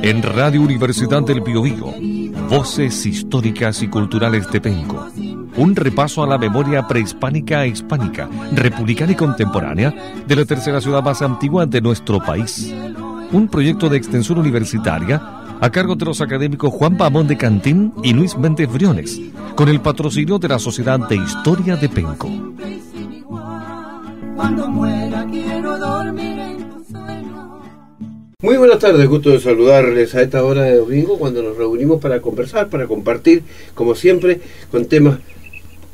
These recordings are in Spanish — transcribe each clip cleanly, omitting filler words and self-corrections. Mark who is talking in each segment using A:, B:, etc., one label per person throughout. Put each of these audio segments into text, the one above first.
A: En Radio Universidad del Biobío, Voces Históricas y Culturales de Penco. Un repaso a la memoria prehispánica e hispánica, republicana y contemporánea de la tercera ciudad más antigua de nuestro país. Un proyecto de extensión universitaria a cargo de los académicos Juan Bahamón de Cantín y Luis Méndez Briones, con el patrocinio de la Sociedad de Historia de Penco.
B: Cuando muera quiero dormir en tu sueño.
C: Muy buenas tardes, gusto de saludarles a esta hora de domingo cuando nos reunimos para conversar, para compartir, como siempre, con temas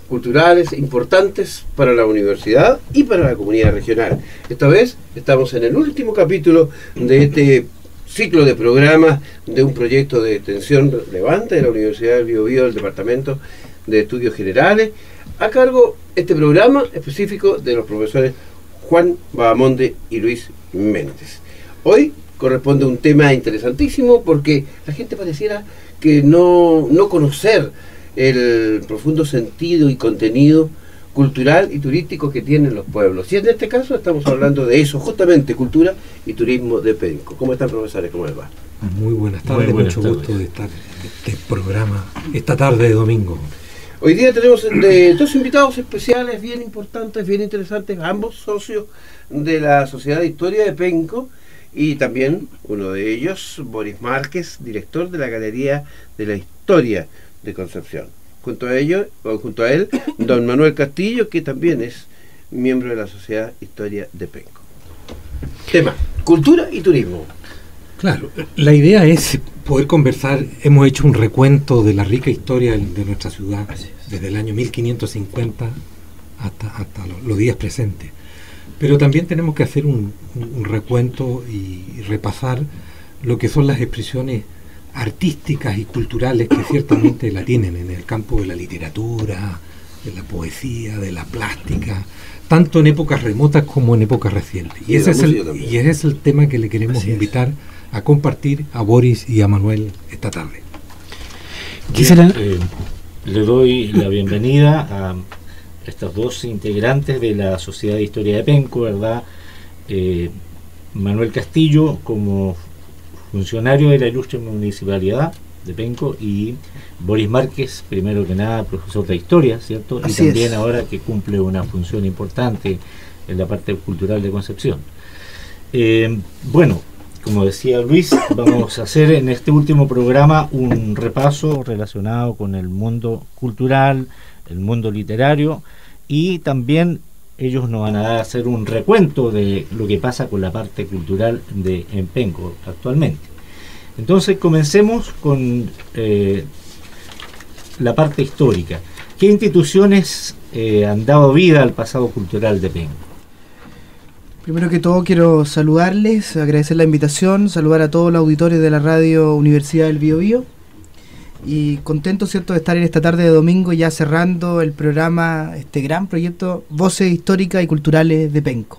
C: culturales importantes para la universidad y para la comunidad regional. Esta vez estamos en el último capítulo de este ciclo de programas de un proyecto de extensión relevante de la Universidad del Biobío del Departamento de Estudios Generales, a cargo este programa específico de los profesores Juan Bahamonde y Luis Méndez. Hoy corresponde un tema interesantísimo porque la gente pareciera que no conocer el profundo sentido y contenido cultural y turístico que tienen los pueblos. Y en este caso estamos hablando de eso, justamente, cultura y turismo de Penco. ¿Cómo están, profesores? ¿Cómo les va?
D: Muy buenas tardes, mucho gusto de estar en este programa esta tarde de domingo.
C: Hoy día tenemos dos invitados especiales bien importantes, bien interesantes, ambos socios de la Sociedad de Historia de Penco, y también uno de ellos, Boris Márquez, director de la Galería de la Historia de Concepción. Junto a él, don Manuel Castillo, que también es miembro de la Sociedad Historia de Penco. Tema, cultura y turismo.
D: Claro, la idea es poder conversar. Hemos hecho un recuento de la rica historia de nuestra ciudad desde el año 1550 hasta los días presentes. Pero también tenemos que hacer un recuento y repasar lo que son las expresiones artísticas y culturales que ciertamente la tienen en el campo de la literatura, de la poesía, de la plástica, tanto en épocas remotas como en épocas recientes. Y ese es el tema que le queremos invitar a compartir a Boris y a Manuel esta tarde.
E: Le doy la bienvenida a estos dos integrantes de la Sociedad de Historia de Penco, ¿verdad? Manuel Castillo como funcionario de la ilustre municipalidad de Penco, y Boris Márquez, primero que nada profesor de historia, ¿cierto?
F: Así
E: y también
F: es.
E: Ahora que cumple una función importante en la parte cultural de Concepción. Bueno, como decía Luis, vamos a hacer en este último programa un repaso relacionado con el mundo cultural, el mundo literario, y también ellos nos van a hacer un recuento de lo que pasa con la parte cultural en Penco actualmente. Entonces comencemos con la parte histórica. ¿Qué instituciones han dado vida al pasado cultural de Penco?
F: Primero que todo quiero saludarles, agradecer la invitación, saludar a todos los auditores de la Radio Universidad del Biobío, y contento, ¿cierto?, de estar en esta tarde de domingo ya cerrando el programa, este gran proyecto Voces Históricas y Culturales de Penco.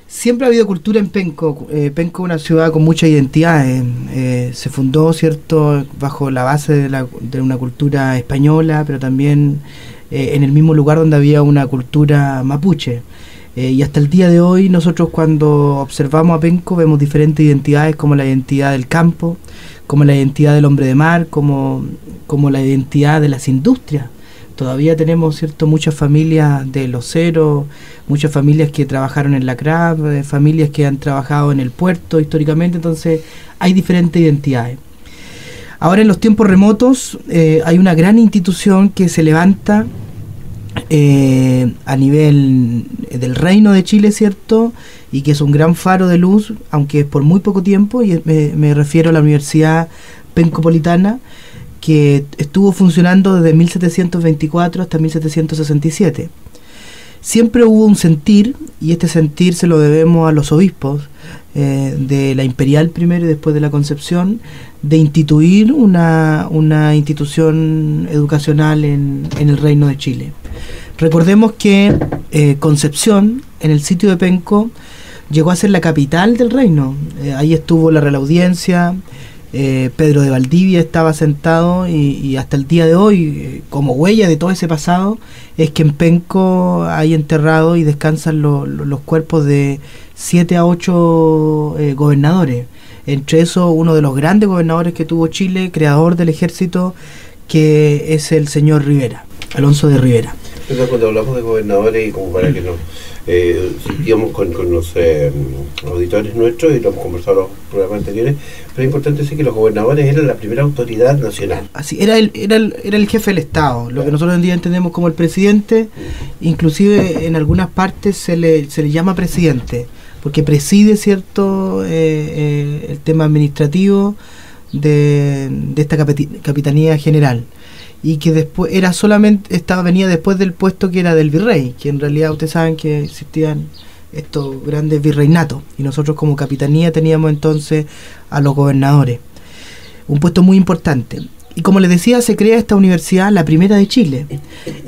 F: Siempre ha habido cultura en Penco. Penco es una ciudad con mucha identidad. Se fundó, ¿cierto?, bajo la base de una cultura española, pero también en el mismo lugar donde había una cultura mapuche. Y hasta el día de hoy nosotros, cuando observamos a Penco, vemos diferentes identidades, como la identidad del campo, como la identidad del hombre de mar, como la identidad de las industrias. Todavía tenemos, ¿cierto?, muchas familias de loceros, muchas familias que trabajaron en la CRAB, familias que han trabajado en el puerto históricamente. Entonces hay diferentes identidades. Ahora, en los tiempos remotos, hay una gran institución que se levanta a nivel del Reino de Chile, ¿cierto?, y que es un gran faro de luz, aunque es por muy poco tiempo, y me refiero a la Universidad Pencopolitana, que estuvo funcionando desde 1724 hasta 1767. Siempre hubo un sentir, y este sentir se lo debemos a los obispos de la Imperial primero y después de la Concepción, de instituir una institución educacional en el Reino de Chile. Recordemos que Concepción, en el sitio de Penco, llegó a ser la capital del reino. Ahí estuvo la Real Audiencia, Pedro de Valdivia estaba sentado, y hasta el día de hoy, como huella de todo ese pasado, es que en Penco hay enterrados y descansan los cuerpos de 7 a 8 gobernadores. Entre eso, uno de los grandes gobernadores que tuvo Chile, creador del ejército, que es el señor Rivera, Alonso de Rivera.
C: Entonces, cuando hablamos de gobernadores, y como para que nos sentíamos con los auditores nuestros, y lo hemos conversado en los programas anteriores, pero es importante decir que los gobernadores eran la primera autoridad nacional.
F: Así, era el jefe del Estado, lo que nosotros hoy en día entendemos como el presidente. Inclusive en algunas partes se le llama presidente, porque preside, ¿cierto?, el tema administrativo de esta capitanía general, y que después era solamente venía después del puesto que era del virrey, que en realidad ustedes saben que existían estos grandes virreinatos, y nosotros como capitanía teníamos entonces a los gobernadores, un puesto muy importante. Y como les decía, se crea esta universidad, la primera de Chile,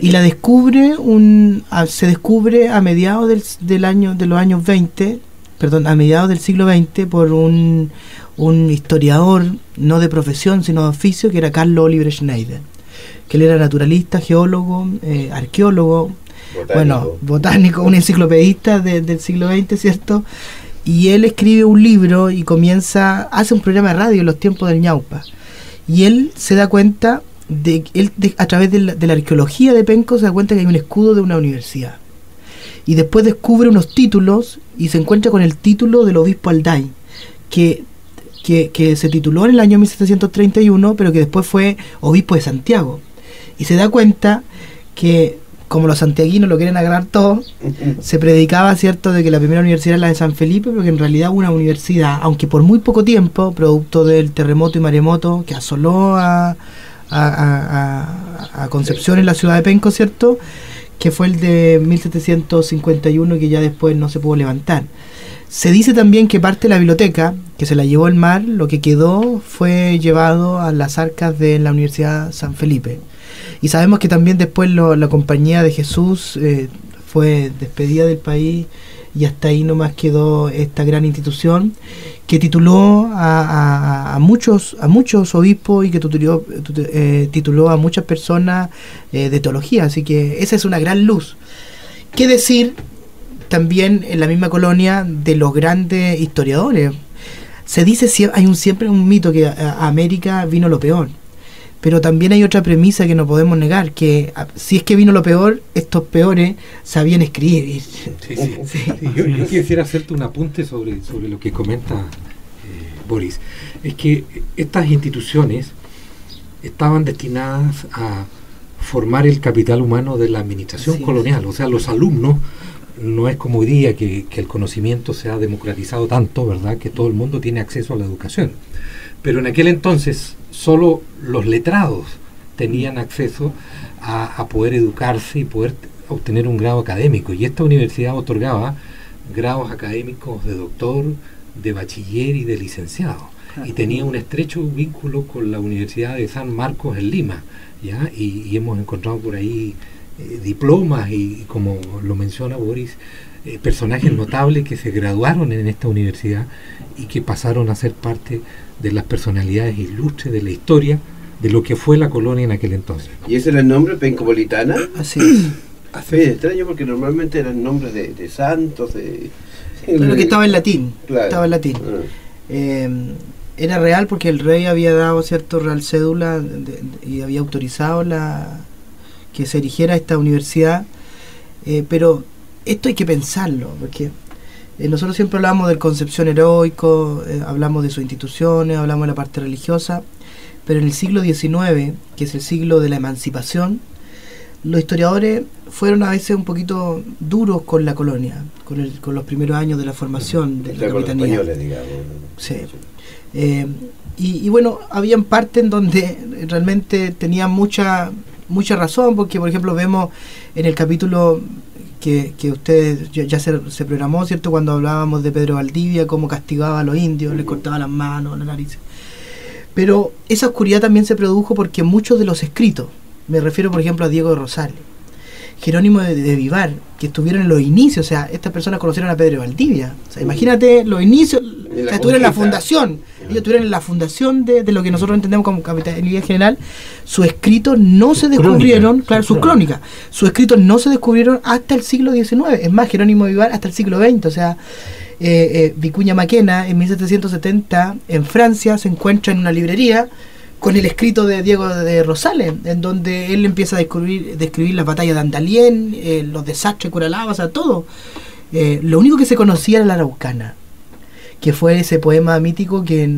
F: y la se descubre a mediados a mediados del siglo XX por un historiador, no de profesión sino de oficio, que era Carlos Oliver Schneider, que él era naturalista, geólogo, arqueólogo, botánico, un enciclopedista del siglo XX, ¿cierto? Y él escribe un libro y hace un programa de radio en los tiempos del Ñaupa, y él se da cuenta a través de la arqueología de Penco, se da cuenta que hay un escudo de una universidad, y después descubre unos títulos y se encuentra con el título del obispo Alday, que se tituló en el año 1731, pero que después fue obispo de Santiago, y se da cuenta que, como los santiaguinos lo quieren agarrar todo, se predicaba, ¿cierto?, de que la primera universidad era la de San Felipe, pero que en realidad una universidad, aunque por muy poco tiempo, producto del terremoto y maremoto que asoló a Concepción, en la ciudad de Penco, ¿cierto?, que fue el de 1751, que ya después no se pudo levantar. Se dice también que parte de la biblioteca, que se la llevó el mar, lo que quedó fue llevado a las arcas de la Universidad San Felipe. Y sabemos que también después la Compañía de Jesús fue despedida del país, y hasta ahí nomás quedó esta gran institución que tituló a muchos obispos, y que tituló a muchas personas de teología. Así que esa es una gran luz. ¿Qué decir también en la misma colonia de los grandes historiadores? Se dice, siempre un mito, que a América vino lo peor, pero también hay otra premisa que no podemos negar, que si es que vino lo peor, estos peores sabían escribir.
D: Yo quisiera hacerte un apunte sobre lo que comenta Boris. Es que estas instituciones estaban destinadas a formar el capital humano de la administración colonial. O sea, los alumnos, no es como hoy día que el conocimiento se ha democratizado tanto, ¿verdad?, que todo el mundo tiene acceso a la educación. Pero en aquel entonces solo los letrados tenían acceso a poder educarse y poder obtener un grado académico, y esta universidad otorgaba grados académicos de doctor, de bachiller y de licenciado, y tenía un estrecho vínculo con la Universidad de San Marcos en Lima, ¿ya? Y hemos encontrado por ahí diplomas y, como lo menciona Boris, personajes notables que se graduaron en esta universidad y que pasaron a ser parte de las personalidades ilustres de la historia de lo que fue la colonia en aquel entonces.
C: ¿Y ese era el nombre, Pencopolitana?
F: Así es.
C: Es extraño, porque normalmente eran nombres de santos,
F: Claro, que estaba en latín.
C: Claro.
F: Estaba en latín. Era real porque el rey había dado cierto real cédula y había autorizado que se erigiera esta universidad, pero esto hay que pensarlo, porque nosotros siempre hablamos del Concepción heroico, hablamos de sus instituciones, hablamos de la parte religiosa, pero en el siglo XIX, que es el siglo de la emancipación, los historiadores fueron a veces un poquito duros con la colonia, con los primeros años de la formación de la capitanía.
C: Con los españoles, digamos.
F: Sí. Y bueno, habían partes en donde realmente tenían mucha razón, porque por ejemplo vemos en el capítulo que ustedes ya se programó, ¿cierto?, cuando hablábamos de Pedro Valdivia, cómo castigaba a los indios, les cortaba las manos, las narices. Pero esa oscuridad también se produjo porque muchos de los escritos, me refiero por ejemplo a Diego de Rosales, Jerónimo de Vivar, que estuvieron en los inicios, o sea, estas personas conocieron a Pedro Valdivia, o sea, imagínate los inicios, estuvieron en la fundación, ellos estuvieron en la fundación de lo que nosotros entendemos como capitanía general. Sus escritos no se descubrieron, sus crónicas, sus escritos no se descubrieron hasta el siglo XIX, es más, Jerónimo de Vivar hasta el siglo XX, o sea, Vicuña Maquena, en 1770, en Francia, se encuentra en una librería con el escrito de Diego de Rosales, en donde él empieza a describir las batallas de Andalien, los desastres de Curalaba, o sea, todo. Lo único que se conocía era la Araucana, que fue ese poema mítico que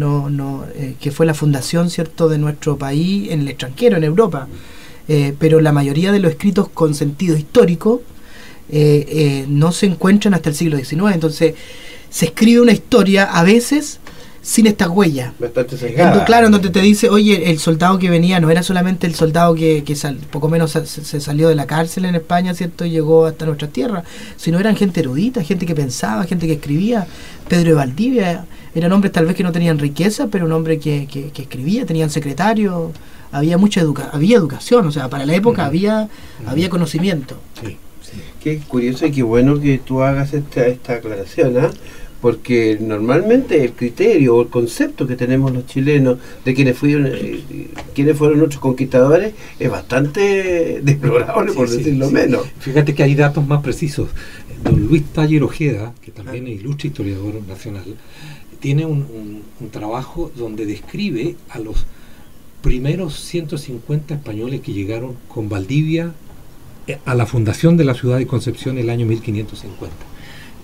F: que fue la fundación, ¿cierto?, de nuestro país en el extranjero, en Europa. Pero la mayoría de los escritos con sentido histórico no se encuentran hasta el siglo XIX. Entonces se escribe una historia a veces sin estas huellas.
C: Bastante sesgada.
F: Claro, donde te dice, oye, el soldado que venía no era solamente el soldado que poco menos se salió de la cárcel en España, ¿cierto?, y llegó hasta nuestras tierras, sino eran gente erudita, gente que pensaba, gente que escribía. Pedro de Valdivia eran hombres tal vez que no tenían riqueza, pero un hombre que escribía, tenían secretarios, había mucha había educación, o sea, para la época había conocimiento.
D: Sí.
C: Qué curioso y qué bueno que tú hagas esta aclaración, ¿ah? Porque normalmente el criterio o el concepto que tenemos los chilenos de quienes fueron nuestros conquistadores es bastante deplorable, por decirlo menos.
D: Fíjate que hay datos más precisos. Don Luis Taller Ojeda, que también es ilustre historiador nacional, tiene un trabajo donde describe a los primeros 150 españoles que llegaron con Valdivia a la fundación de la ciudad de Concepción en el año 1550.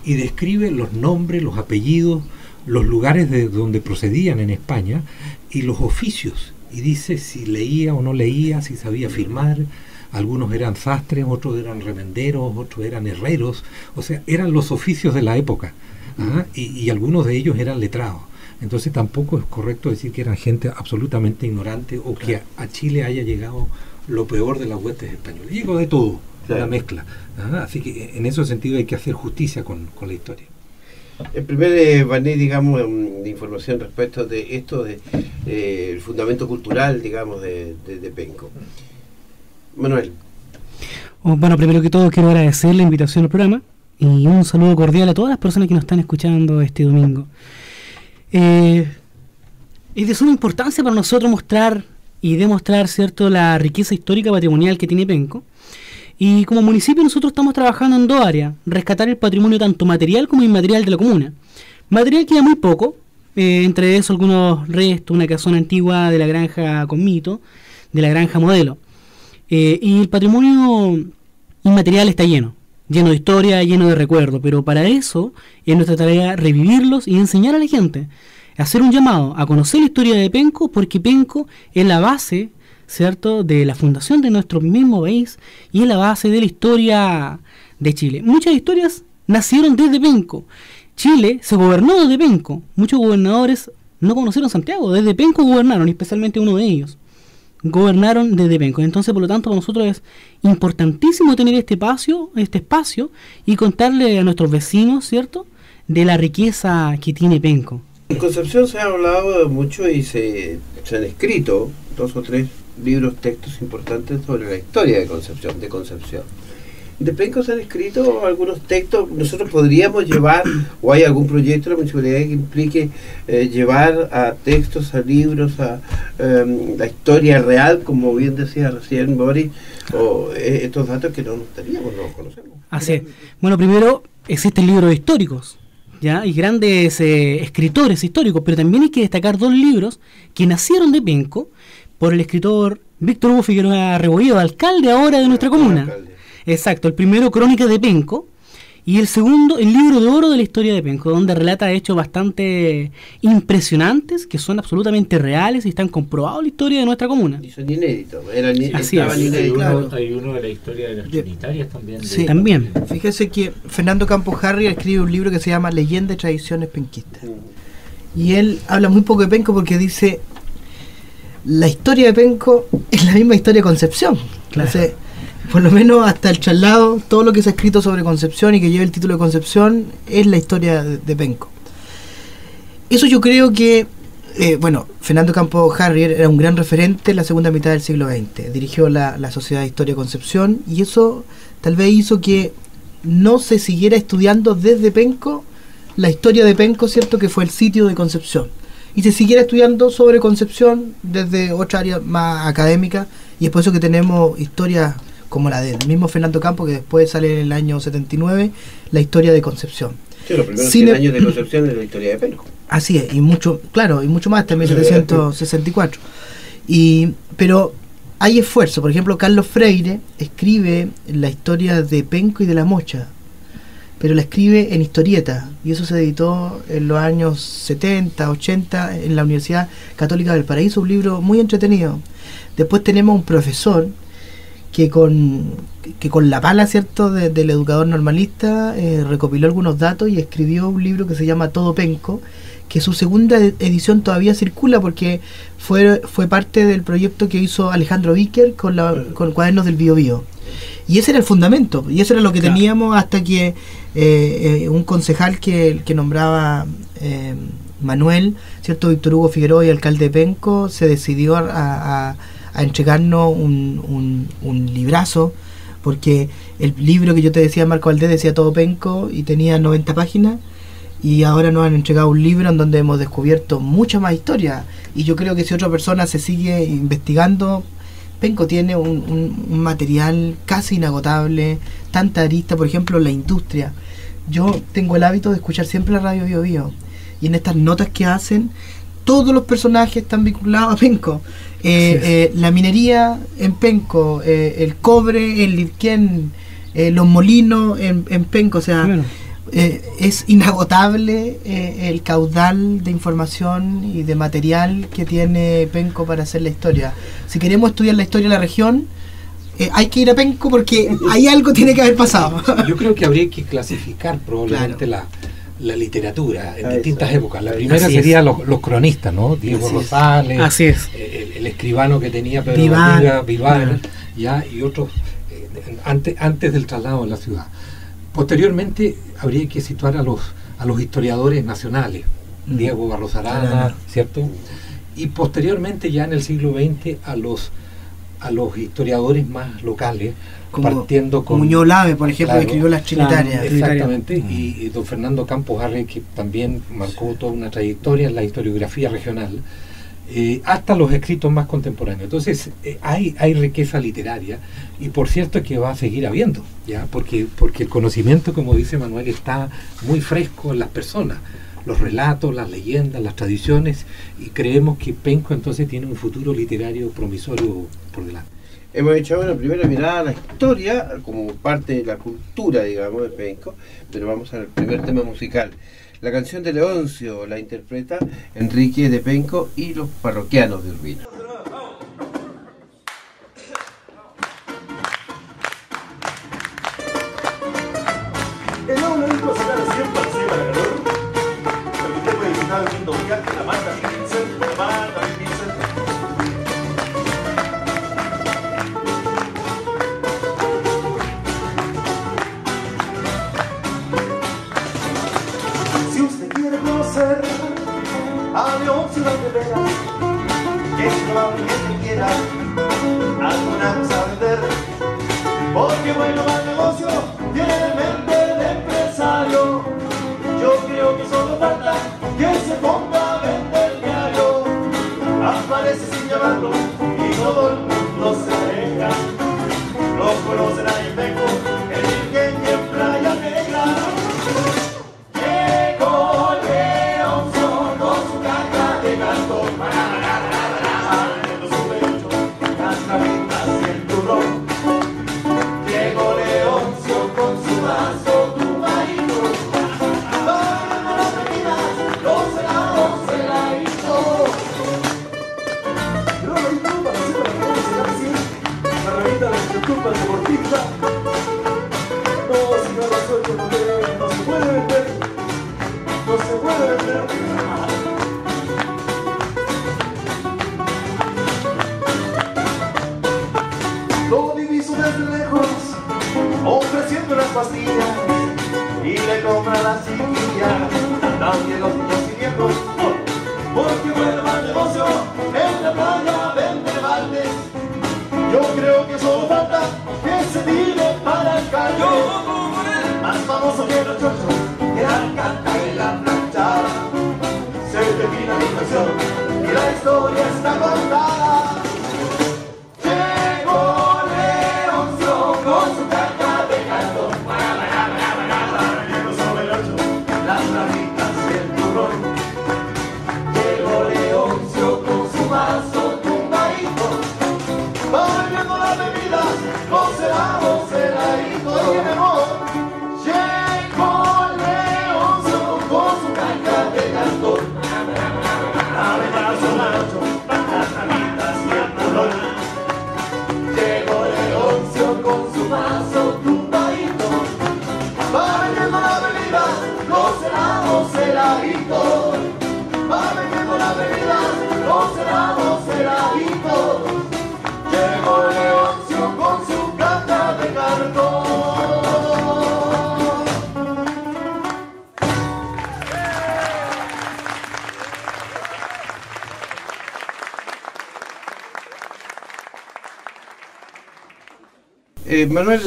D: Y describe los nombres, los apellidos, los lugares de donde procedían en España y los oficios. Y dice si leía o no leía, si sabía firmar. Algunos eran sastres, otros eran remenderos, otros eran herreros. O sea, eran los oficios de la época. Y algunos de ellos eran letrados. Entonces tampoco es correcto decir que eran gente absolutamente ignorante o que a Chile haya llegado lo peor de las huestes españolas. Llegó de todo. Una mezcla. Así que en ese sentido hay que hacer justicia con la historia.
C: El primer barniz, digamos, de información respecto de esto, el fundamento cultural, digamos, de Penco. Manuel.
G: Bueno, primero que todo quiero agradecer la invitación al programa y un saludo cordial a todas las personas que nos están escuchando este domingo. Es de suma importancia para nosotros mostrar y demostrar, ¿cierto?, la riqueza histórica patrimonial que tiene Penco. Y como municipio nosotros estamos trabajando en dos áreas: rescatar el patrimonio tanto material como inmaterial de la comuna. Material queda muy poco, entre eso algunos restos, una casona antigua de la granja Conmito, de la granja Modelo. Y el patrimonio inmaterial está lleno de historia, lleno de recuerdos, pero para eso es nuestra tarea revivirlos y enseñar a la gente, hacer un llamado a conocer la historia de Penco, porque Penco es la base, ¿cierto?, de la fundación de nuestro mismo país y es la base de la historia de Chile. Muchas historias nacieron desde Penco. Chile se gobernó desde Penco. Muchos gobernadores no conocieron Santiago, desde Penco gobernaron, especialmente uno de ellos. Gobernaron desde Penco. Entonces, por lo tanto, para nosotros es importantísimo tener este espacio y contarle a nuestros vecinos, ¿cierto?, de la riqueza que tiene Penco.
C: En Concepción se ha hablado mucho y se han escrito 2 o 3 libros, textos importantes sobre la historia de Concepción. De Penco se han escrito algunos textos. Nosotros podríamos llevar, o hay algún proyecto de la municipalidad que implique llevar a textos, a libros, a la historia real, como bien decía recién Boris, o estos datos que no teníamos, no conocemos.
G: Así es. Bueno, primero existen libros históricos, ¿ya? Y grandes escritores históricos, pero también hay que destacar 2 libros que nacieron de Penco por el escritor Víctor Hugo Figueroa Rebolledo, alcalde ahora de nuestra comuna. Exacto, el primero, Crónicas de Penco, y el segundo, el libro de oro de la historia de Penco, donde relata hechos bastante impresionantes, que son absolutamente reales y están comprobados en la historia de nuestra comuna.
C: Y son inéditos.
G: Así es.
E: Hay uno de la historia de las trinitarias también.
F: Sí,
G: también.
F: Fíjese que Fernando Campos Harrier escribe un libro que se llama Leyenda y Tradiciones Penquistas. Y él habla muy poco de Penco porque dice: la historia de Penco es la misma historia de Concepción. Claro. Entonces, por lo menos hasta el traslado, todo lo que se ha escrito sobre Concepción y que lleva el título de Concepción es la historia de Penco. Eso yo creo que, Fernando Campos Harrier era un gran referente en la segunda mitad del siglo XX. Dirigió la Sociedad de Historia de Concepción y eso tal vez hizo que no se siguiera estudiando desde Penco la historia de Penco, ¿cierto?, que fue el sitio de Concepción. Y se siguiera estudiando sobre Concepción desde otra área más académica, y es por eso que tenemos historias como la del mismo Fernando Campos, que después sale en el año 79, la historia de Concepción.
C: Sí, los primeros
F: Sin
C: 100
F: em-
C: años de Concepción en la historia de Penco.
F: Así es, y mucho, claro, y mucho más hasta 1764. Pero hay esfuerzo. Por ejemplo, Carlos Freire escribe la historia de Penco y de La Mocha, pero la escribe en historieta, y eso se editó en los años 70, 80 en la Universidad Católica del Paraíso, un libro muy entretenido. Después tenemos un profesor que con la pala, ¿cierto?, del educador normalista, recopiló algunos datos y escribió un libro que se llama Todo Penco, que su segunda edición todavía circula porque fue parte del proyecto que hizo Alejandro Víquer con Cuadernos del Bío Bío. Y ese era el fundamento, y eso era lo que teníamos hasta que un concejal que nombraba Manuel, ¿cierto?, Víctor Hugo Figueroa, y alcalde de Penco, se decidió a entregarnos un librazo, porque el libro que yo te decía, Marco Valdés, decía Todo Penco y tenía 90 páginas, y ahora nos han entregado un libro en donde hemos descubierto mucha más historia, y yo creo que si otra persona se sigue investigando, Penco tiene un material casi inagotable, tanta arista. Por ejemplo, la industria. Yo tengo el hábito de escuchar siempre la radio Bío Bío, y en estas notas que hacen, todos los personajes están vinculados a Penco. La minería en Penco, el cobre en Lirquén, los molinos en Penco, o sea,
G: Bueno.
F: Es inagotable el caudal de información y de material que tiene Penco para hacer la historia. Si queremos estudiar la historia de la región, hay que ir a Penco porque ahí algo tiene que haber pasado.
D: Yo creo que habría que clasificar probablemente la literatura en distintas épocas. La primera
G: Así es.
D: sería los cronistas, ¿no? Diego
F: Así es.
D: Rosales,
G: Así es.
D: el escribano que tenía Pedro
F: Vivar.
D: Valdivia, Vivar,
G: Claro.
D: ya, y otros antes del traslado en la ciudad. Posteriormente habría que situar a los historiadores nacionales, Diego Barros Arana, ¿cierto? Y posteriormente, ya en el siglo XX, a los historiadores más locales, partiendo con
F: Muñoz Lave, por ejemplo,
D: claro,
F: que escribió Las Trinitarias.
D: exactamente, y don Fernando Campos Arre, que también marcó toda una trayectoria en la historiografía regional, hasta los escritos más contemporáneos. Entonces hay riqueza literaria, y por cierto que va a seguir habiendo, ya, porque el conocimiento, como dice Manuel, está muy fresco en las personas, los relatos, las leyendas, las tradiciones, y creemos que Penco entonces tiene un futuro literario promisorio por delante.
C: Hemos echado una primera mirada a la historia como parte de la cultura, digamos, de Penco, pero vamos al primer tema musical. La canción de Leoncio la interpreta Enrique de Penco y los parroquianos de Urbina.
H: El nuevo médico será de siempre al selva de calor. Permite puede visitar el quinto vocal de la Marta Vincent, Marta Vincent. Si usted quiere conocer a Leoncio de Veras, que probablemente quiera alguna cosa vender, porque bueno va el negocio, tiene mente de empresario. Yo creo que solo falta que se ponga a vender diario. Aparece sin llamarlo y todo el mundo se deja. Lo conocerá en Penco, en Lirquén y en Playa Negra. Llegó Leoncio con su caja de gato, abriendo su pecho, las cajitas y el turrón. Llegó Leoncio con su vaso tubarito, bailando las meninas, los helados se la hizo. Pero la YouTube para hacer la gente se llama así, la revista de la cultura deportiva. No, si no la suelto no se puede vender, no se puede vender. Lo diviso desde lejos, ofreciendo las pastillas, y le compra la chiquilla, también los niños y viejos, porque bueno va el negocio, en la playa vende baldes. Yo creo que solo falta que se tire para el alcalde, más famoso que los chochos, que alcalde de la planchada. Se termina la inversión y la historia está contada. Llegó Leoncio con su caja de gato, bailando sobre el ocho,
C: Manuel,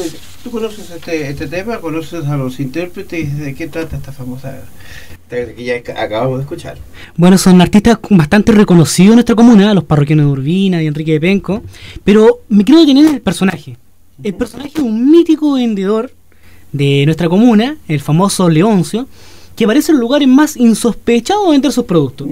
C: ¿tú conoces este tema? ¿Conoces a los intérpretes? ¿De qué trata esta famosa que ya acabamos de escuchar?
G: Bueno, son artistas bastante reconocidos en nuestra comuna, los parroquianos de Urbina y Enrique de Penco, pero me quiero detener en el personaje. El personaje es un mítico vendedor de nuestra comuna, el famoso Leoncio, que aparece en los lugares más insospechados de vender sus productos.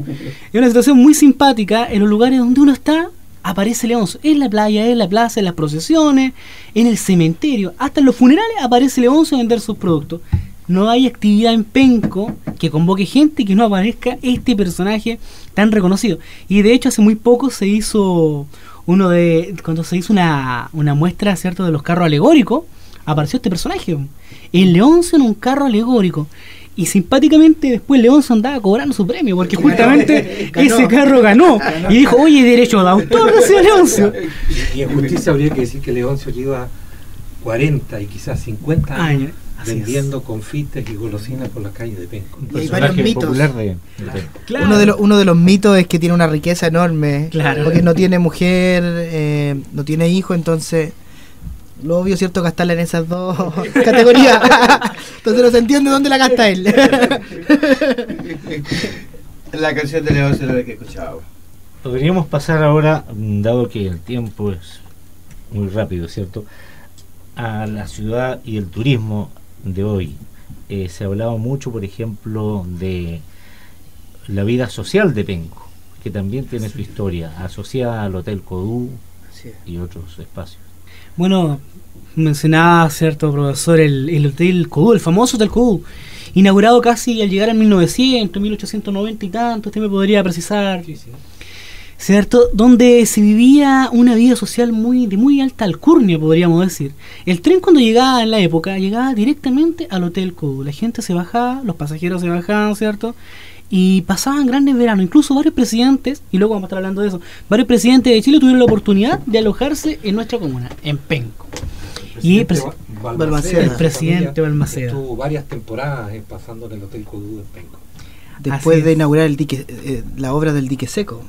G: Es una situación muy simpática. En los lugares donde uno está, aparece Leoncio. En la playa, en la plaza, en las procesiones, en el cementerio, hasta en los funerales aparece Leoncio a vender sus productos. No hay actividad en Penco que convoque gente y que no aparezca este personaje tan reconocido. Y de hecho hace muy poco se hizo cuando se hizo una muestra, ¿cierto?, de los carros alegóricos, apareció este personaje, el Leoncio en un carro alegórico. Y simpáticamente después Leoncio andaba cobrando su premio, porque justamente ese carro ganó. Y dijo, oye, derecho de autor, decía Leoncio.
D: Y en justicia habría que decir que Leoncio lleva 40 y quizás 50 años vendiendo confites y golosinas por las calles de Penco.
F: Y hay varios mitos.
E: Popular de
G: Claro.
F: Uno de los mitos es que tiene una riqueza enorme,
G: Claro.
F: porque no tiene mujer, no tiene hijo, entonces lo obvio es cierto gastarla en esas dos categorías. Entonces no se entiende dónde la gasta él.
C: La canción de León es la que escuchábamos.
E: Podríamos pasar ahora, dado que el tiempo es muy rápido, ¿cierto?, a la ciudad y el turismo de hoy. Se ha hablado mucho, por ejemplo, de la vida social de Penco, que también tiene su historia, asociada al Hotel Codú y otros espacios.
G: Bueno, mencionaba, cierto profesor, el Hotel Codú, el famoso Hotel Codú, inaugurado casi al llegar en 1900, 1890 y tanto, usted me podría precisar, ¿cierto? Donde se vivía una vida social de muy alta alcurnia, podríamos decir. El tren, cuando llegaba en la época, llegaba directamente al Hotel Codú. La gente se bajaba, los pasajeros se bajaban, ¿cierto?, y pasaban grandes veranos. Incluso varios presidentes, y luego vamos a estar hablando de eso, varios presidentes de Chile tuvieron la oportunidad de alojarse en nuestra comuna, en Penco. Y el presidente Balmaceda
D: estuvo varias temporadas pasando en el Hotel Codú de Penco.
F: Después de inaugurar el dique, la obra del dique seco.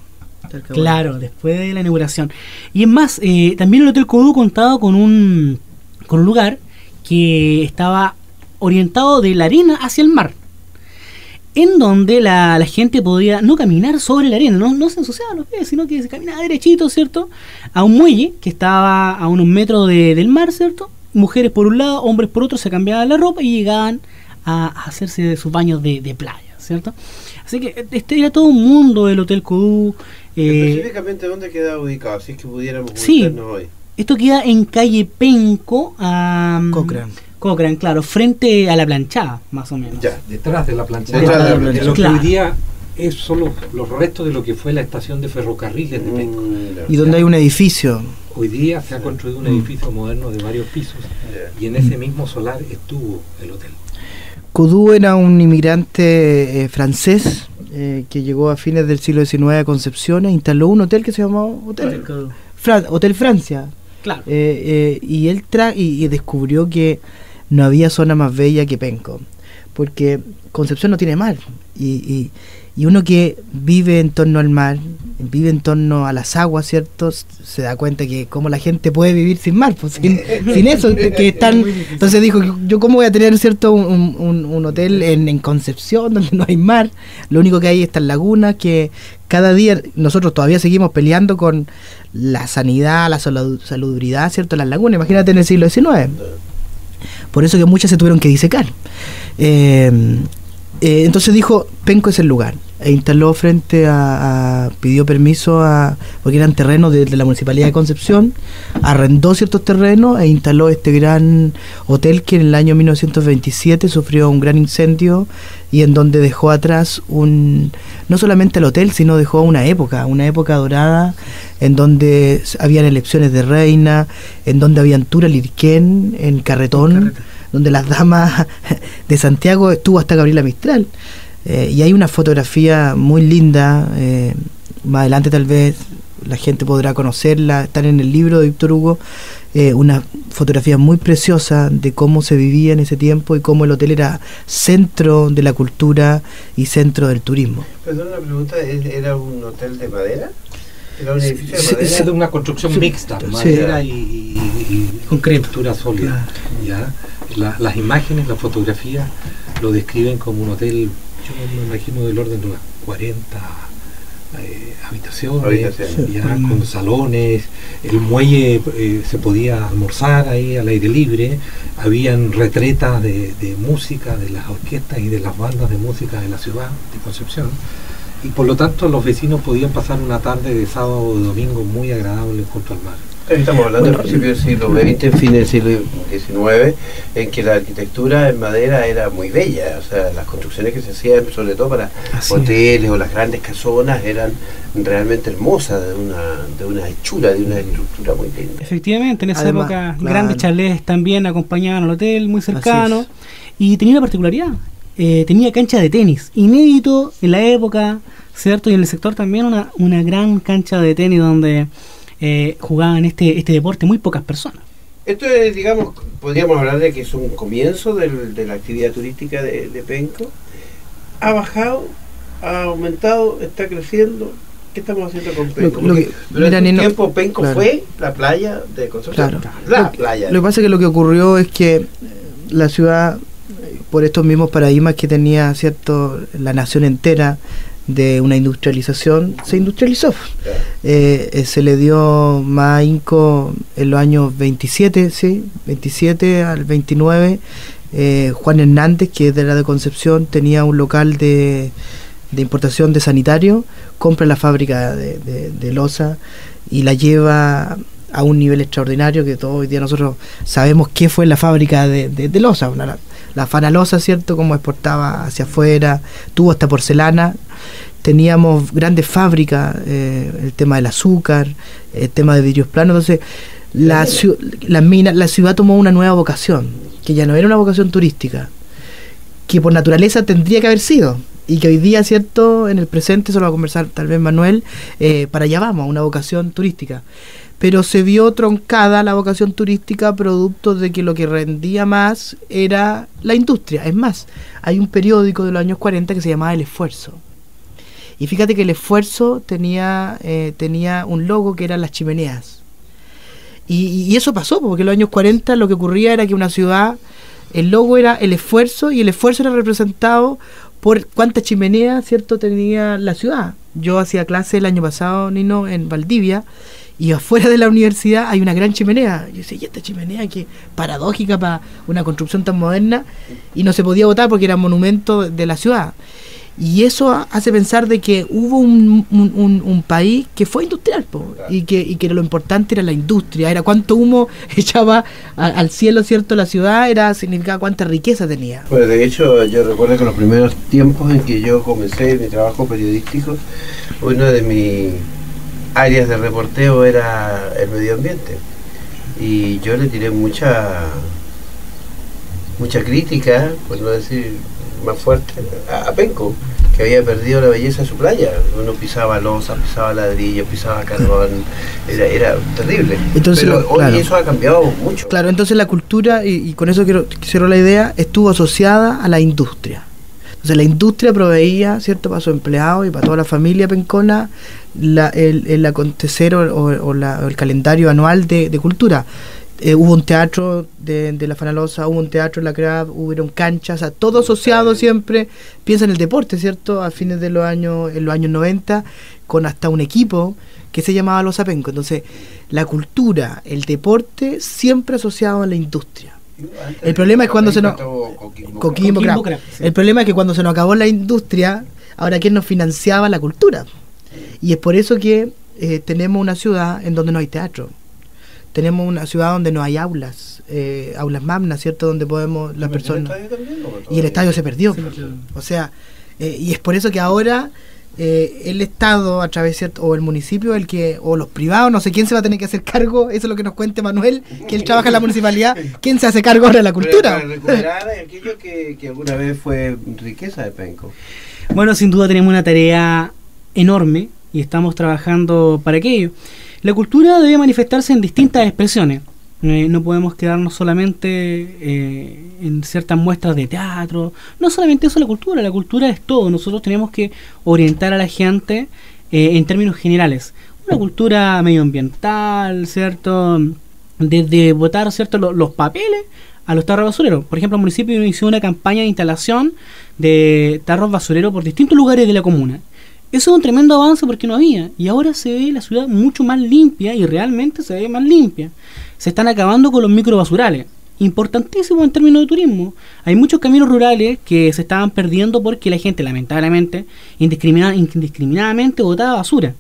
G: Claro, después de la inauguración. Y es más, también el Hotel Codú contaba con un lugar que estaba orientado de la arena hacia el mar, en donde la gente podía no caminar sobre la arena, no se ensuciaban los pies, sino que se caminaba derechito, ¿cierto?, a un muelle que estaba a unos metros del mar, ¿cierto? Mujeres por un lado, hombres por otro, se cambiaban la ropa y llegaban a hacerse sus baños de playa, ¿cierto? Así que este era todo un mundo el Hotel Codú.
C: Específicamente, ¿dónde queda ubicado? Si es que pudiéramos
G: ubicarnos
C: hoy.
G: Esto queda en calle Penco, Cochrane, claro, frente a la planchada, más o menos.
C: Ya,
D: detrás de la planchada.
C: Detrás
D: lo que hoy día es solo los restos de lo que fue la estación de ferrocarriles de Penco.
F: Y donde hay un edificio.
D: Hoy día se ha construido un edificio moderno de varios pisos y en ese mismo solar estuvo el hotel.
F: Codú era un inmigrante francés que llegó a fines del siglo XIX a Concepción e instaló un hotel que se llamaba Hotel Francia.
G: Claro.
F: Y él y descubrió que no había zona más bella que Penco, porque Concepción no tiene mar, y uno que vive en torno al mar, vive en torno a las aguas, ¿cierto?, se da cuenta que cómo la gente puede vivir sin mar, pues, sin eso, que están. Entonces dijo, yo cómo voy a tener, ¿cierto?, un hotel en Concepción donde no hay mar. Lo único que hay estas lagunas que cada día nosotros todavía seguimos peleando con la sanidad, la salubridad, ¿cierto?, las lagunas. Imagínate en el siglo XIX. Por eso que muchas se tuvieron que disecar. Entonces dijo, Penco es el lugar, e instaló pidió permiso porque eran terrenos de la Municipalidad de Concepción, arrendó ciertos terrenos e instaló este gran hotel que en el año 1927 sufrió un gran incendio, y en donde dejó atrás no solamente el hotel, sino dejó una época dorada, en donde habían elecciones de reina, en donde habían tour al Irquén, en carretón, donde las damas de Santiago estuvo hasta Gabriela Mistral. Y hay una fotografía muy linda, más adelante tal vez la gente podrá conocerla, están en el libro de Víctor Hugo, una fotografía muy preciosa de cómo se vivía en ese tiempo y cómo el hotel era centro de la cultura y centro del turismo.
C: Perdón, una pregunta, ¿era un hotel de madera? Era un edificio de
D: Es
C: madera.
D: de una construcción mixta,
F: Sí.
D: madera y
G: Concreto.
D: estructura sólida. ¿Ya? Las imágenes, las fotografías lo describen como un hotel, yo me imagino del orden de unas 40 habitaciones, ya, con salones, el muelle se podía almorzar ahí al aire libre, habían retretas de música de las orquestas y de las bandas de música de la ciudad de Concepción, y por lo tanto los vecinos podían pasar una tarde de sábado o de domingo muy agradable junto al mar.
C: Estamos hablando del principio del siglo XX, fin del siglo XIX, en que la arquitectura en madera era muy bella, o sea, las construcciones que se hacían, sobre todo para hoteles o las grandes casonas, eran realmente hermosas, de una hechura, de una estructura muy linda.
G: Efectivamente, en esa
F: Además,
G: época
F: claro.
G: grandes chalés también acompañaban al hotel, muy cercano,
F: Así
G: y tenía una particularidad, tenía cancha de tenis, inédito en la época, ¿cierto? Y en el sector también una gran cancha de tenis donde jugaban este deporte muy pocas personas.
C: Esto es, digamos, podríamos hablar de que es un comienzo de la actividad turística de Penco. Ha bajado, ha aumentado, está creciendo. ¿Qué estamos haciendo con Penco? Porque durante un tiempo Penco fue la playa de Concepción.
F: Claro.
C: La playa.
F: Lo que pasa es que lo que ocurrió es que la ciudad, por estos mismos paradigmas que tenía, ¿cierto?, la nación entera, de una industrialización, se industrializó. Se le dio más ahínco en los años 27, ¿sí? 27 al 29. Juan Hernández, que era de Concepción, tenía un local de importación de sanitario, compra la fábrica de loza y la lleva a un nivel extraordinario, que todos hoy día nosotros sabemos qué fue la fábrica de loza, la Fanalosa, ¿cierto?, como exportaba hacia afuera, tuvo hasta porcelana. Teníamos grandes fábricas, el tema del azúcar, el tema de vidrios planos. Entonces la ciudad tomó una nueva vocación, que ya no era una vocación turística, que por naturaleza tendría que haber sido, y que hoy día, ¿cierto?, en el presente, eso lo va a conversar tal vez Manuel, para allá vamos, a una vocación turística. Pero se vio troncada la vocación turística producto de que lo que rendía más era la industria. Es más, hay un periódico de los años 40 que se llamaba El Esfuerzo. Y fíjate que El Esfuerzo tenía un logo que eran las chimeneas. Y eso pasó, porque en los años 40 lo que ocurría era que una ciudad, el logo era El Esfuerzo, y el esfuerzo era representado por cuántas chimeneas, ¿cierto?, tenía la ciudad. Yo hacía clase el año pasado, Nino, en Valdivia, y afuera de la universidad hay una gran chimenea. Yo decía, ¿y esta chimenea qué paradójica para una construcción tan moderna? Y no se podía votar porque era monumento de la ciudad. Y eso hace pensar de que hubo un país que fue industrial, y que lo importante era la industria, era cuánto humo echaba al cielo, ¿cierto?, la ciudad, significaba cuánta riqueza tenía.
C: Pues de hecho, yo recuerdo que los primeros tiempos en que yo comencé mi trabajo periodístico, una de mis áreas de reporteo era el medio ambiente, y yo le tiré mucha crítica, por no decir más fuerte, a Penco, que había perdido la belleza de su playa. Uno pisaba losa, pisaba ladrillo, pisaba carbón, era terrible.
F: Entonces,
C: pero hoy
F: claro,
C: eso ha cambiado mucho.
F: Claro, entonces la cultura, y con eso quiero la idea, estuvo asociada a la industria. Entonces la industria proveía, ¿cierto?, para sus empleados y para toda la familia pencona el acontecer o el calendario anual de cultura. Hubo un teatro de la Fanalosa, hubo un teatro en la CRAB, hubieron canchas, o sea, todo asociado siempre, piensa en el deporte, ¿cierto?, a fines de en los años 90, con hasta un equipo que se llamaba Los Penco. Entonces, la cultura, el deporte, siempre asociado a la industria. El problema es cuando se nos... Coquimbo, sí. El problema es que cuando se nos acabó la industria, ahora ¿quién nos financiaba la cultura? Y es por eso que tenemos una ciudad en donde no hay teatro. Tenemos una ciudad donde no hay aulas magnas, ¿cierto?, donde podemos las personas... Y el estadio se perdió. O sea, y es por eso que ahora el Estado, a través, ¿cierto?, o el municipio, o los privados, no sé quién se va a tener que hacer cargo, eso es lo que nos cuente Manuel, que él trabaja en la municipalidad, ¿quién se hace cargo ahora de la cultura?
C: Para recuperar aquello que alguna vez fue riqueza de Penco.
G: Bueno, sin duda tenemos una tarea enorme y estamos trabajando para aquello. La cultura debe manifestarse en distintas expresiones. No podemos quedarnos solamente en ciertas muestras de teatro. No solamente eso, la cultura es todo. Nosotros tenemos que orientar a la gente en términos generales. una cultura medioambiental, ¿cierto? Desde botar, ¿cierto?, los papeles a los tarros basureros. Por ejemplo, el municipio inició una campaña de instalación de tarros basureros por distintos lugares de la comuna. Eso es un tremendo avance porque no había, y ahora se ve la ciudad mucho más limpia, y realmente se ve más limpia. Se están acabando con los microbasurales, importantísimo en términos de turismo. Hay muchos caminos rurales que se estaban perdiendo porque la gente, lamentablemente, indiscriminadamente botaba basura.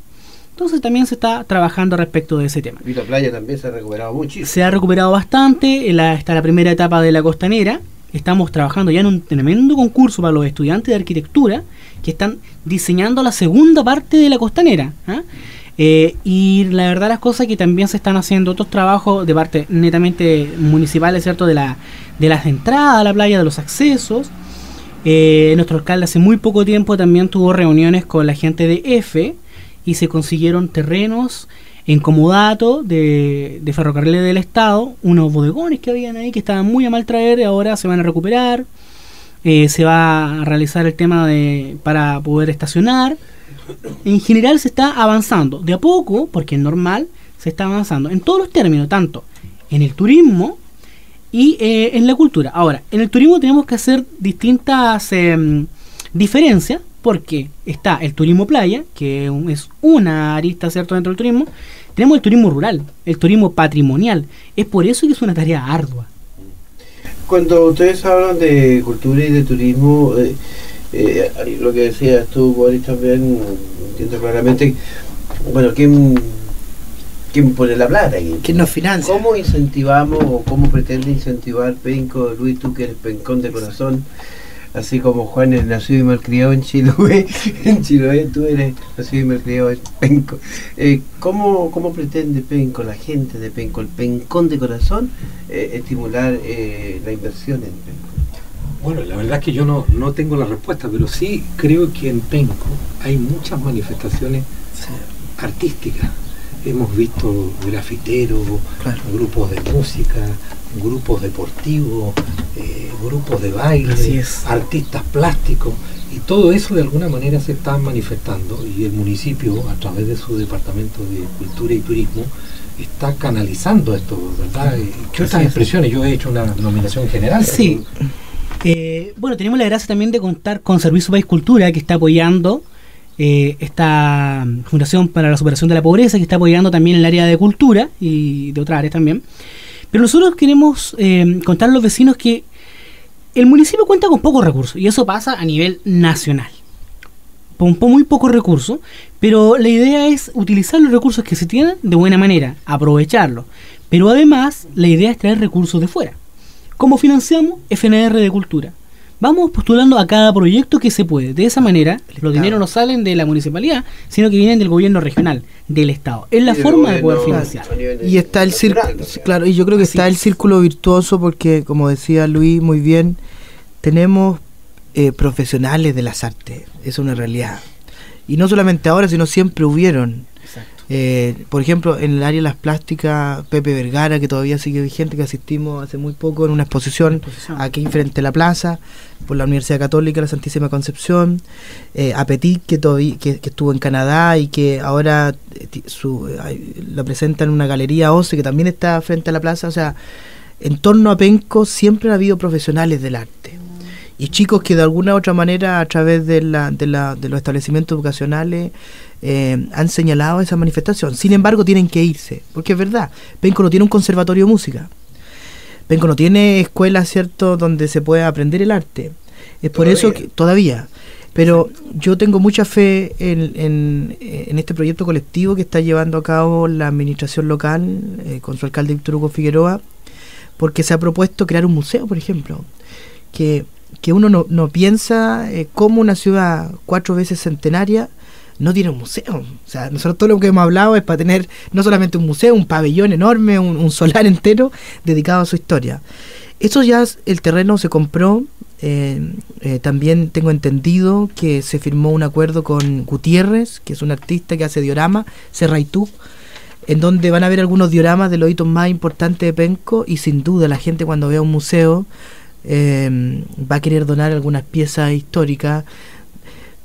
G: Entonces también se está trabajando respecto de ese tema.
C: Y la playa también se ha recuperado muchísimo.
G: Se ha recuperado bastante, está la primera etapa de la costanera. Estamos trabajando ya en un tremendo concurso para los estudiantes de arquitectura que están diseñando la segunda parte de la costanera. Y la verdad las cosas que también se están haciendo otros trabajos de parte netamente municipales, ¿cierto? De las entradas a la playa, de los accesos. Nuestro alcalde hace muy poco tiempo también tuvo reuniones con la gente de EFE y se consiguieron terrenos en comodato de Ferrocarriles del Estado, unos bodegones que habían ahí que estaban muy a mal traer, ahora se van a recuperar. Se va a realizar el tema para poder estacionar. En general se está avanzando de a poco, porque es normal, se está avanzando en todos los términos, tanto en el turismo y en la cultura. Ahora, en el turismo tenemos que hacer distintas diferencias, porque está el turismo playa, que es una arista, ¿cierto?, dentro del turismo. Tenemos el turismo rural, el turismo patrimonial. Es por eso que es una tarea ardua.
C: Cuando ustedes hablan de cultura y de turismo, lo que decías tú, Boris, también entiendo claramente, bueno, ¿quién pone la plata aquí?
F: ¿Quién nos financia?
C: ¿Cómo incentivamos o cómo pretende incentivar Penco? Luis, tú que eres pencón de corazón, así como Juan es nacido y malcriado en Chiloé, tú eres nacido y malcriado en Penco. ¿Cómo pretende Penco, la gente de Penco, el pencón de corazón, estimular la inversión en Penco?
D: Bueno, la verdad es que yo no tengo la respuesta, pero sí creo que en Penco hay muchas manifestaciones artísticas. Hemos visto grafiteros, claro, grupos de música, grupos deportivos, grupos de baile, artistas plásticos, y todo eso de alguna manera se está manifestando, y el municipio, a través de su departamento de Cultura y Turismo, está canalizando esto, ¿verdad? ¿Qué otras expresiones? Yo he hecho una nominación general.
G: Sí. Bueno, tenemos la gracia también de contar con Servicio País Cultura, que está apoyando esta Fundación para la Superación de la Pobreza, que está apoyando también el área de cultura y de otras áreas también. Pero nosotros queremos contar a los vecinos que el municipio cuenta con pocos recursos, y eso pasa a nivel nacional. Con muy pocos recursos, pero la idea es utilizar los recursos que se tienen de buena manera, aprovecharlos. Pero además, la idea es traer recursos de fuera. ¿Cómo financiamos? FNR de Cultura. Vamos postulando a cada proyecto que se puede. De esa manera, los dineros no salen de la municipalidad, sino que vienen del gobierno regional, del Estado. Es la forma de poder financiar.
F: Y está el círculo, claro, y yo creo que está el círculo virtuoso, porque, como decía Luis muy bien, tenemos profesionales de las artes. Es una realidad. Y no solamente ahora, sino siempre hubieron. Por ejemplo, en el área de las plásticas, Pepe Vergara, que todavía sigue vigente, que asistimos hace muy poco en una exposición aquí frente a la plaza, por la Universidad Católica, la Santísima Concepción, Apetit, que estuvo en Canadá y que ahora la presenta en una galería OCE, que también está frente a la plaza. O sea, en torno a Penco siempre ha habido profesionales del arte. Y chicos que de alguna u otra manera, a través de los establecimientos educacionales, han señalado esa manifestación. Sin embargo, tienen que irse, porque es verdad, Penco no tiene un conservatorio de música, Penco no tiene escuelas, ¿cierto?, donde se pueda aprender el arte. Es por eso que todavía. Pero yo tengo mucha fe en este proyecto colectivo que está llevando a cabo la administración local, con su alcalde Víctor Hugo Figueroa, porque se ha propuesto crear un museo, por ejemplo, que uno no piensa cómo una ciudad 4 veces centenaria no tiene un museo. O sea, nosotros todo lo que hemos hablado es para tener no solamente un museo, un pabellón enorme, un solar entero dedicado a su historia. Eso ya, el terreno se compró. También tengo entendido que se firmó un acuerdo con Gutiérrez, que es un artista que hace diorama, Serraitú, en donde van a ver algunos dioramas de los hitos más importantes de Penco, y sin duda la gente, cuando vea un museo, va a querer donar algunas piezas históricas.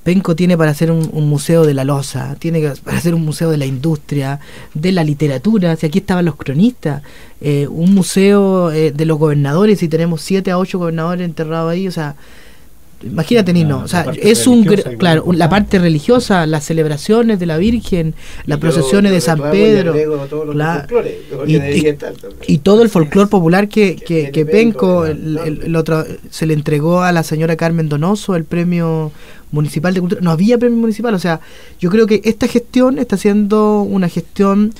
F: Penco tiene para hacer un museo de la loza, tiene para hacer un museo de la industria, de la literatura, si aquí estaban los cronistas, un museo de los gobernadores, y tenemos 7 a 8 gobernadores enterrados ahí, o sea, imagínate, Nino, o sea, es claro, la parte religiosa, las celebraciones de la Virgen, las procesiones de San Pedro, y todo el folclore popular que Penco, el otro, se le entregó a la señora Carmen Donoso el premio municipal de cultura. No había premio municipal, o sea, yo creo que esta gestión está siendo una gestión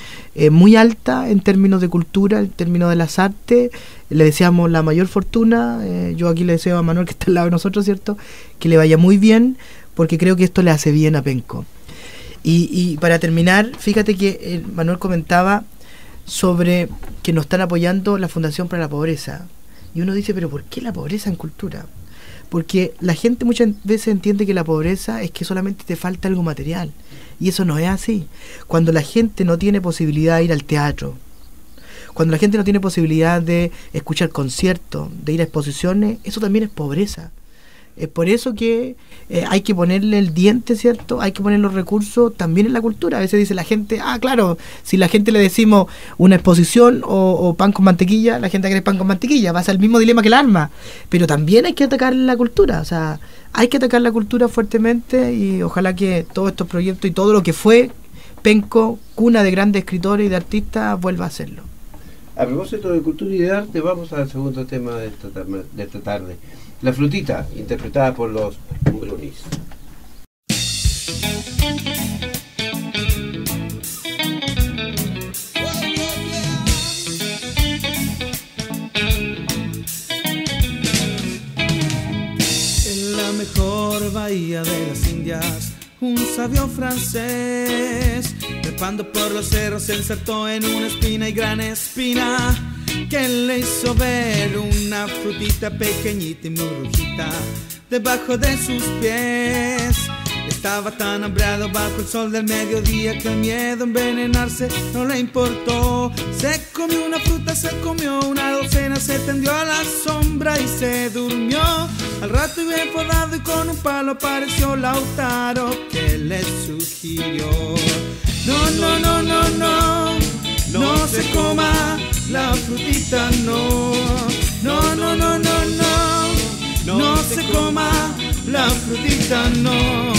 F: muy alta en términos de cultura, en términos de las artes. Le deseamos la mayor fortuna. Yo aquí le deseo a Manuel, que está al lado de nosotros, ¿cierto?, que le vaya muy bien, porque creo que esto le hace bien a Penco. Y para terminar, fíjate que Manuel comentaba sobre que nos están apoyando la Fundación para la Pobreza, y uno dice, pero ¿por qué la pobreza en cultura? Porque la gente muchas veces entiende que la pobreza es que solamente te falta algo material, y eso no es así. Cuando la gente no tiene posibilidad de ir al teatro, cuando la gente no tiene posibilidad de escuchar conciertos, de ir a exposiciones, eso también es pobreza. Es por eso que hay que ponerle el diente, ¿cierto? Hay que poner los recursos también en la cultura. A veces dice la gente, claro, si la gente le decimos una exposición o pan con mantequilla, la gente cree pan con mantequilla, va a ser el mismo dilema que el arma. Pero también hay que atacar la cultura, o sea, hay que atacar la cultura fuertemente, y ojalá que todos estos proyectos y todo lo que fue Penco, cuna de grandes escritores y de artistas, vuelva a hacerlo.
C: A propósito de cultura y de arte, vamos al segundo tema de esta tarde. La Frutita, interpretada por los Brunis.
I: En la mejor bahía de las Indias, un sabio francés, trepando por los cerros, se insertó en una espina y gran espina, que le hizo ver una frutita pequeñita y muy rojita debajo de sus pies. Estaba tan hambriado bajo el sol del mediodía que el miedo a envenenarse no le importó. Se comió una fruta, se comió una docena, se tendió a la sombra y se durmió. Al rato y bien forrado y con un palo apareció Lautaro, que le sugirió: no, no, no, no, no, no se coma la frutita, no, no, no, no, no, no, no se coma la frutita, no.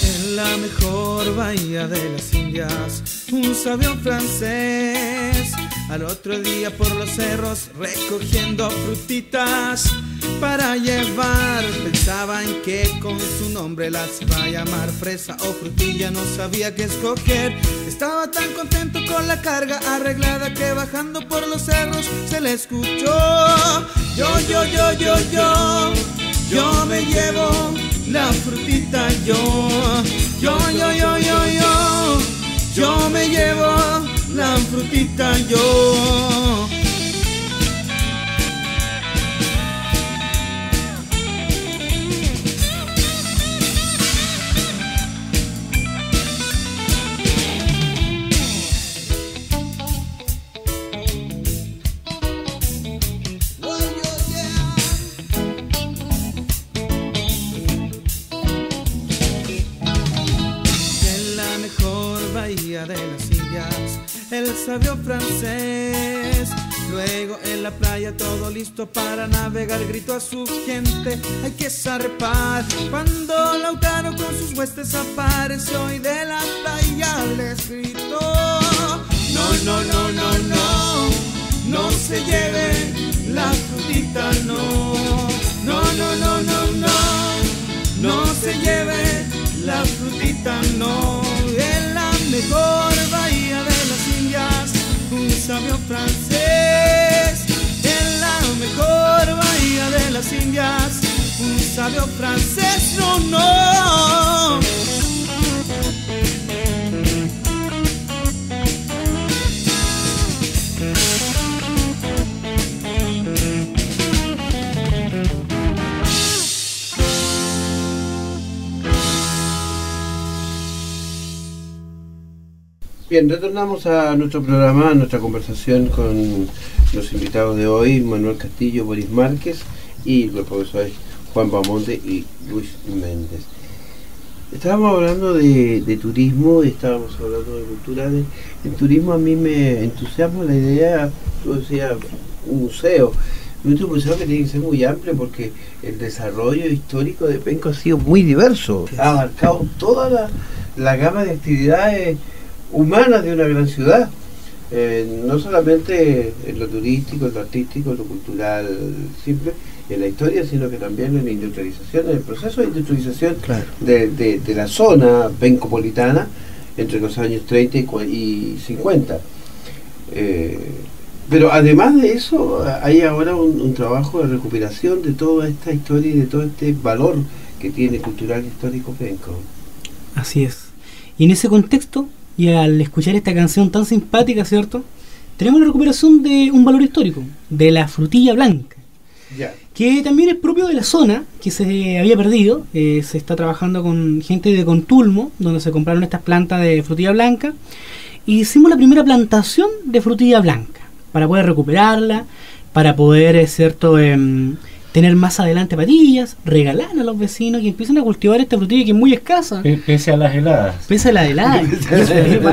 I: En la mejor bahía de las Indias, un sabio francés, al otro día por los cerros recogiendo frutitas para llevar, pensaba en que con su nombre las iba a llamar, fresa o frutilla, no sabía qué escoger. Estaba tan contento con la carga arreglada que bajando por los cerros se le escuchó: yo me llevo la frutita, yo me llevo la frutita, yo. De las Indias, el sabio francés, luego en la playa todo listo para navegar, gritó a su gente: hay que zarpar. Cuando Lautaro con sus huestes apareció y de la playa les gritó: no, no, no, no, no, no se lleven la frutita, no, no, no, no, no, no, no se lleven la frutita, no. En la mejor bahía de las Indias, un sabio francés. En la mejor bahía de las Indias, un sabio francés, no, no.
C: Bien, retornamos a nuestro programa, a nuestra conversación con los invitados de hoy, Manuel Castillo, Boris Márquez y los profesores Juan Bamonde y Luis Méndez. Estábamos hablando de turismo, estábamos hablando de cultura. El turismo a mí me entusiasma la idea, tú decías, un museo. Un museo que tiene que ser muy amplio porque el desarrollo histórico de Penco ha sido muy diverso, ha abarcado toda la gama de actividades humanas de una gran ciudad. No solamente en lo turístico, en lo artístico, en lo cultural simple, en la historia, sino que también en la industrialización, en el proceso de industrialización de la zona pencopolitana entre los años 30 y 50. Pero además de eso, hay ahora un trabajo de recuperación de toda esta historia y de todo este valor que tiene cultural e histórico Penco.
G: Así es. Y en ese contexto, y al escuchar esta canción tan simpática, ¿cierto?, tenemos la recuperación de un valor histórico, de la frutilla blanca, que también es propio de la zona, que se había perdido. Se está trabajando con gente de Contulmo, donde se compraron estas plantas de frutilla blanca, y hicimos la primera plantación de frutilla blanca, para poder recuperarla, para poder, ¿cierto?, tener más adelante patillas, regalar a los vecinos que empiecen a cultivar esta frutilla que es muy escasa.
E: Pese a las heladas.
G: Pese a las heladas.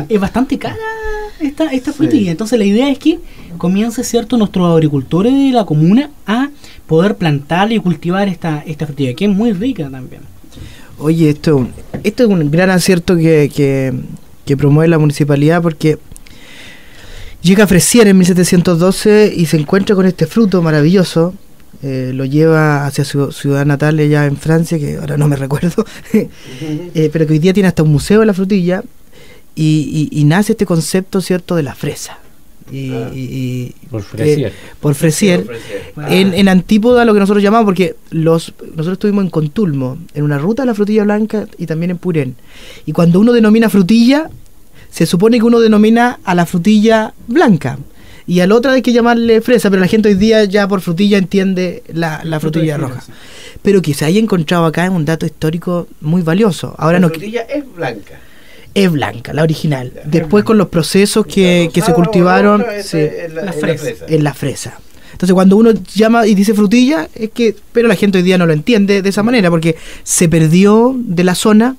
G: Es bastante cara esta frutilla. Entonces la idea es que comience, ¿cierto?, nuestros agricultores de la comuna a poder plantar y cultivar esta frutilla, que es muy rica también.
F: Oye, esto es un gran acierto que promueve la municipalidad, porque llega a Fresier en 1712 y se encuentra con este fruto maravilloso. Lo lleva hacia su ciudad natal allá en Francia, que ahora no me recuerdo, pero que hoy día tiene hasta un museo de la frutilla, y nace este concepto, ¿cierto?, de la fresa.
E: Por Fresier.
F: Por Fresier. En antípoda a lo que nosotros llamamos, porque nosotros estuvimos en Contulmo, en una ruta de la frutilla blanca, y también en Purén. Y cuando uno denomina frutilla, se supone que uno denomina a la frutilla blanca, y al otro hay que llamarle fresa, pero la gente hoy día ya por frutilla entiende la frutilla roja. Pero que se haya encontrado acá es un dato histórico muy valioso. Ahora la
C: frutilla es blanca.
F: Es blanca, la original. Después con los procesos que se cultivaron, es la fresa. Entonces cuando uno llama y dice frutilla, pero la gente hoy día no lo entiende de esa manera, porque se perdió de la zona,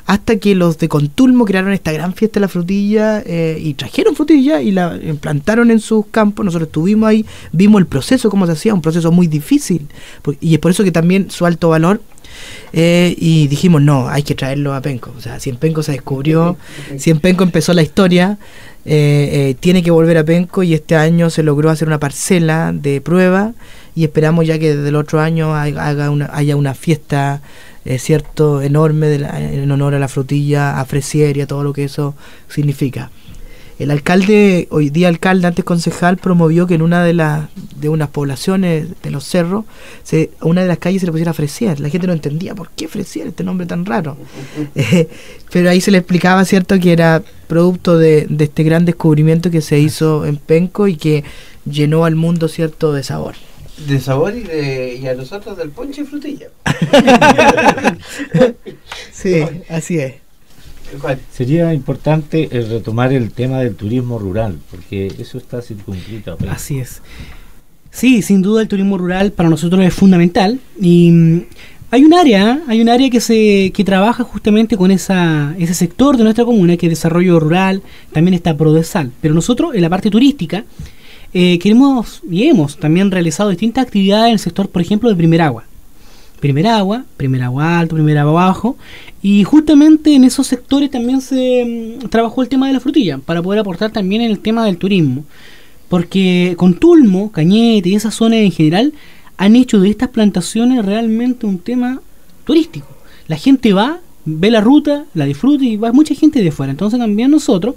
F: hasta que los de Contulmo crearon esta gran fiesta de la frutilla, y trajeron frutilla y la implantaron en sus campos. Nosotros estuvimos ahí, vimos el proceso, cómo se hacía, un proceso muy difícil, y es por eso que también su alto valor, y dijimos, no, hay que traerlo a Penco. O sea, si en Penco se descubrió, si en Penco empezó la historia, tiene que volver a Penco, y este año se logró hacer una parcela de prueba, y esperamos ya que desde el otro año haya una fiesta, cierto, enorme en honor a la frutilla, a Fresier y a todo lo que eso significa. El alcalde, hoy día alcalde, antes concejal, promovió que en una de unas poblaciones de los cerros, a una de las calles se le pusiera Fresier. La gente no entendía por qué Fresier, este nombre tan raro. Pero ahí se le explicaba, cierto, que era producto de este gran descubrimiento que se hizo en Penco y que llenó al mundo, cierto, de sabor.
C: De sabor y a nosotros del ponche y frutilla.
F: Sí, así es.
E: Sería importante retomar el tema del turismo rural, porque eso está circunscrito.
G: Así es. Sí, sin duda el turismo rural para nosotros es fundamental, y hay un área que trabaja justamente con ese sector de nuestra comuna, que es desarrollo rural. También está Prodesal, pero nosotros en la parte turística queremos y hemos también realizado distintas actividades en el sector, por ejemplo, de primer agua alto, primer agua bajo, y justamente en esos sectores también se trabajó el tema de la frutilla, para poder aportar también en el tema del turismo, porque Contulmo, Cañete y esa zona en general han hecho de estas plantaciones realmente un tema turístico. La gente va, ve la ruta, la disfruta, y va mucha gente de fuera. Entonces también nosotros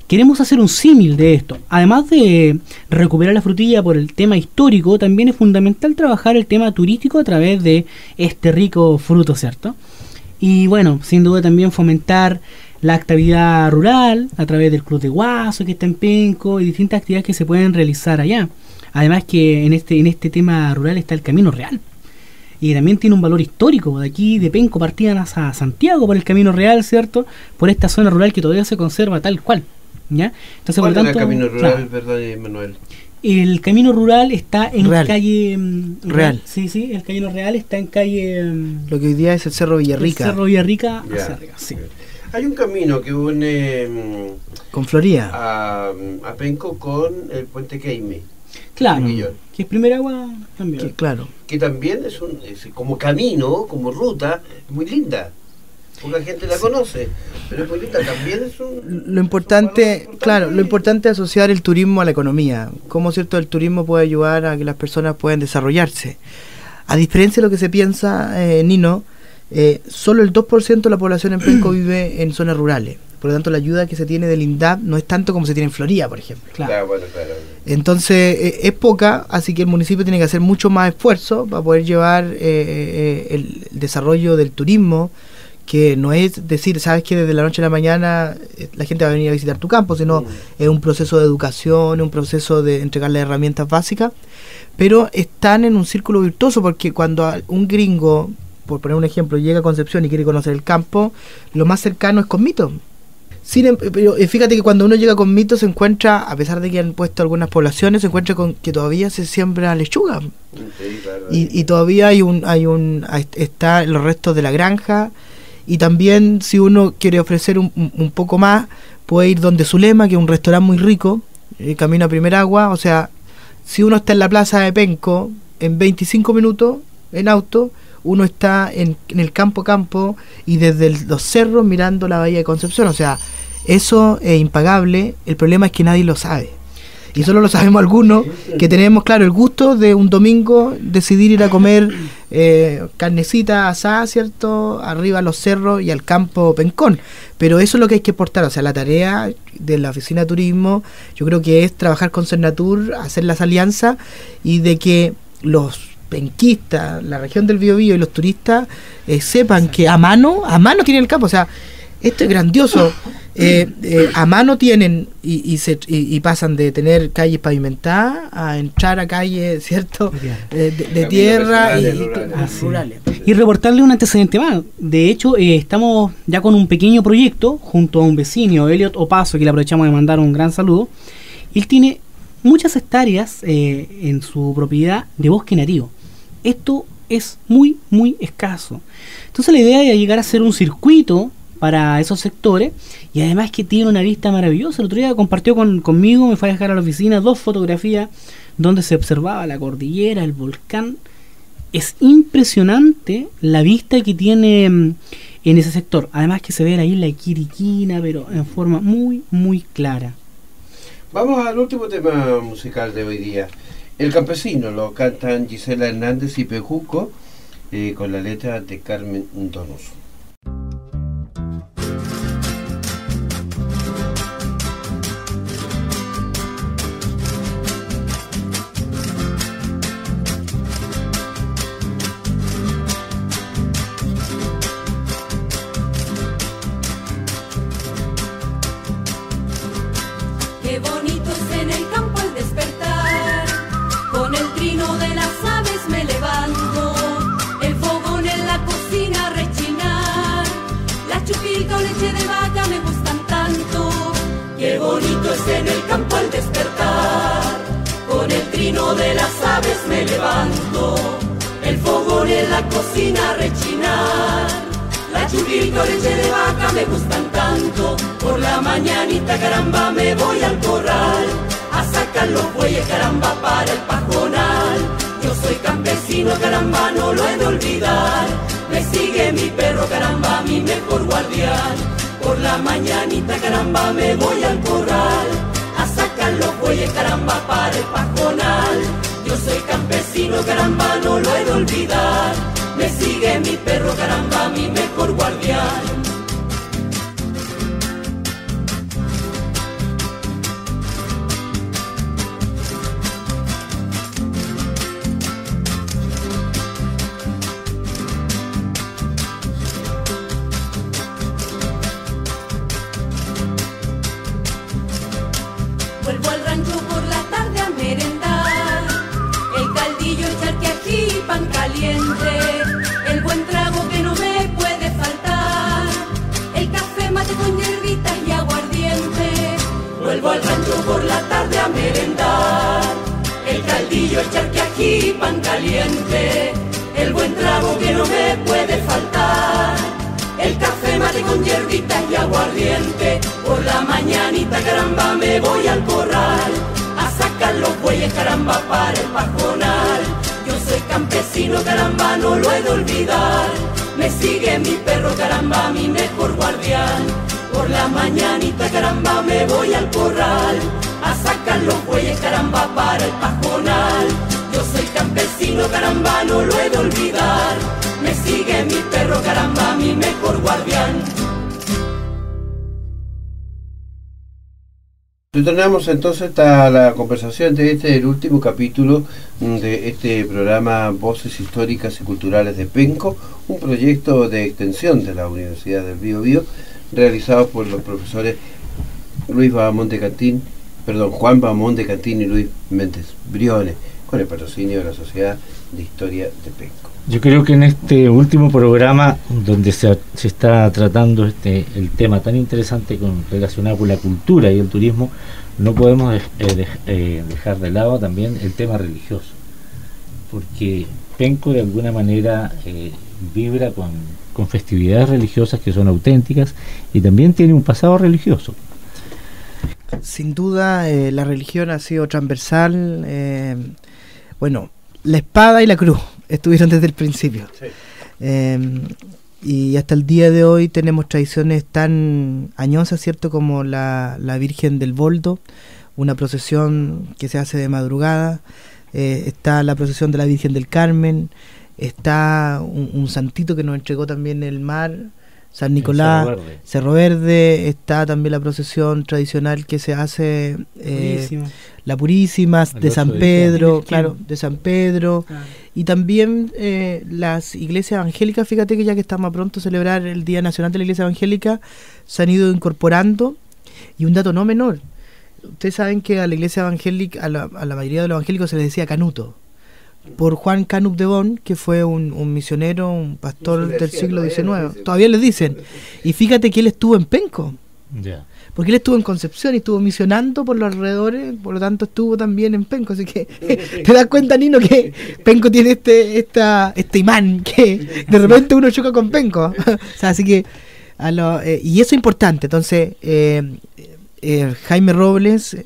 G: queremos hacer un símil de esto. Además de recuperar la frutilla por el tema histórico, también es fundamental trabajar el tema turístico a través de este rico fruto, ¿cierto? Y bueno, sin duda también fomentar la actividad rural a través del Club de Guaso, que está en Penco, y distintas actividades que se pueden realizar allá. Además que en este tema rural está el Camino Real, y también tiene un valor histórico. De aquí de Penco partían a Santiago por el Camino Real, ¿cierto? Por esta zona rural que todavía se conserva tal cual. ¿ya? Entonces,
C: ¿Cuál
G: por lo
C: es
G: tanto,
C: el camino rural,
G: claro,
C: perdón, Manuel?
G: el camino rural está en
F: Real.
G: calle
F: Real.
G: Sí, el camino real está en calle
F: Lo que hoy día es el Cerro Villarrica,
G: Cerro Villarrica
C: Ya.
G: hacia arriba, sí.
C: Hay un camino que une
F: con Florida.
C: a Penco con el puente Queime,
G: Claro,
C: Guillón,
G: que es primer agua también.
F: Que, claro.
C: que también es como camino, como ruta, es muy linda. Poca gente la conoce, pero es muy linda. También es
F: Lo importante, claro, lo importante es asociar el turismo a la economía. Cómo, cierto, el turismo puede ayudar a que las personas puedan desarrollarse. A diferencia de lo que se piensa, Nino, solo el 2% de la población en Penco vive en zonas rurales. Por lo tanto, la ayuda que se tiene del INDAP no es tanto como se tiene en Florida, por ejemplo.
G: Claro.
C: Bueno, claro.
F: Entonces, es poca, así que el municipio tiene que hacer mucho más esfuerzo para poder llevar el desarrollo del turismo, que no es decir, sabes que desde la noche a la mañana la gente va a venir a visitar tu campo, sino es un proceso de educación, un proceso de entregarle herramientas básicas, pero están en un círculo virtuoso, porque cuando un gringo, por poner un ejemplo, llega a Concepción y quiere conocer el campo, lo más cercano es Conmito. Pero fíjate que cuando uno llega con Conmito se encuentra, a pesar de que han puesto algunas poblaciones, se encuentra con que todavía se siembra lechuga.
C: Sí, claro.
F: Y todavía está los restos de la granja. Y también, si uno quiere ofrecer un poco más, puede ir donde Zulema, que es un restaurante muy rico, camino a Primer Agua. O sea, si uno está en la plaza de Penco, en 25 minutos en auto, uno está en el campo y desde los cerros mirando la bahía de Concepción. O sea, eso es impagable. El problema es que nadie lo sabe. Y solo lo sabemos algunos, que tenemos, claro, el gusto de un domingo decidir ir a comer carnecita asada, ¿cierto? Arriba a los cerros y al campo Pencón. Pero eso es lo que hay que aportar. O sea, la tarea de la Oficina de Turismo, yo creo que es trabajar con Cernatur, hacer las alianzas y de que los penquistas, la región del Biobío y los turistas sepan que a mano tienen el campo. O sea, esto es grandioso. A mano tienen y pasan de tener calles pavimentadas a entrar a calles, ¿cierto? De tierra y rurales.
G: Y reportarle un antecedente más. De hecho, estamos ya con un pequeño proyecto junto a un vecino, Elliot Opaso, que le aprovechamos de mandar un gran saludo. Él tiene muchas hectáreas en su propiedad de bosque nativo. Esto es muy, muy escaso. Entonces la idea es llegar a hacer un circuito para esos sectores, y además que tiene una vista maravillosa. El otro día compartió conmigo, me fue a dejar a la oficina 2 fotografías donde se observaba la cordillera, el volcán. Es impresionante la vista que tiene en ese sector. Además que se ve la isla de Quiriquina, pero en forma muy, muy clara.
C: Vamos al último tema musical de hoy día. El Campesino lo cantan Gisela Hernández y Pejuco, con la letra de Carmen Donoso.
B: Qué bonito es en el campo al despertar, con el trino de las aves me levanto, el fogón en la cocina rechinar, la chupita o leche de vaca me gustan tanto. Qué bonito es en el campo al despertar, con el trino de las aves me levanto, el fogón en la cocina rechinar. La chupita o leche de vaca me gustan tanto, por la mañanita caramba me voy al corral, a sacar los bueyes caramba para el pajonal. Yo soy campesino caramba, no lo he de olvidar, me sigue mi perro caramba, mi mejor guardián. Por la mañanita caramba me voy al corral, a sacar los bueyes caramba para el pajonal. Yo soy campesino caramba, no lo he de olvidar, me sigue mi perro caramba, mi mejor guardián. Vuelvo al rancho por la tarde a merendar, el caldillo, el charquiají y pan caliente, el buen trago que no me puede faltar, el café mate con hierbitas y aguardiente. y pan caliente, el buen trago que no me puede faltar, el café mate con hierbitas y aguardiente, por la mañanita caramba me voy al corral, a sacar los bueyes caramba para el pajonal, yo soy campesino caramba no lo he de olvidar, me sigue mi perro caramba mi mejor guardián, por la mañanita caramba me voy al corral, a sacar los bueyes caramba para el pajonal, yo soy campesino caramba no lo he de olvidar, me sigue mi perro caramba mi mejor guardián.
C: Retornamos entonces a la conversación de el último capítulo de este programa Voces Históricas y Culturales de Penco, un proyecto de extensión de la Universidad del Biobío, realizado por los profesores Juan Bahamón de Cantín y Luis Méndez Briones, con el patrocinio de la Sociedad de Historia de Penco.
E: Yo creo que en este último programa, donde se está tratando el tema tan interesante relacionado con la cultura y el turismo, no podemos dejar de lado también el tema religioso, porque Penco de alguna manera vibra con festividades religiosas que son auténticas y también tiene un pasado religioso.
F: Sin duda, la religión ha sido transversal. Bueno, la espada y la cruz estuvieron desde el principio. Sí. Y hasta el día de hoy tenemos tradiciones tan añosas, ¿cierto?, como la Virgen del Boldo, una procesión que se hace de madrugada. Está la procesión de la Virgen del Carmen. Está un santito que nos entregó también el mar, San Nicolás, Cerro Verde. Está también la procesión tradicional que se hace, la Purísima de San Pedro, de San Pedro. Claro. Y también las iglesias evangélicas, fíjate que ya que estamos a pronto a celebrar el Día Nacional de la Iglesia Evangélica, se han ido incorporando. Y un dato no menor, ustedes saben que a la iglesia evangélica, a la mayoría de los evangélicos se les decía canuto, por Juan Canup de Bon, que fue un misionero, un pastor del siglo XIX. Todavía les dicen. Y fíjate que él estuvo en Penco. Yeah. Porque él estuvo en Concepción y estuvo misionando por los alrededores, por lo tanto estuvo también en Penco. Así que te das cuenta, Nino, que Penco tiene este imán, que de repente uno choca con Penco. O sea, así que y eso es importante. Entonces, Jaime Robles,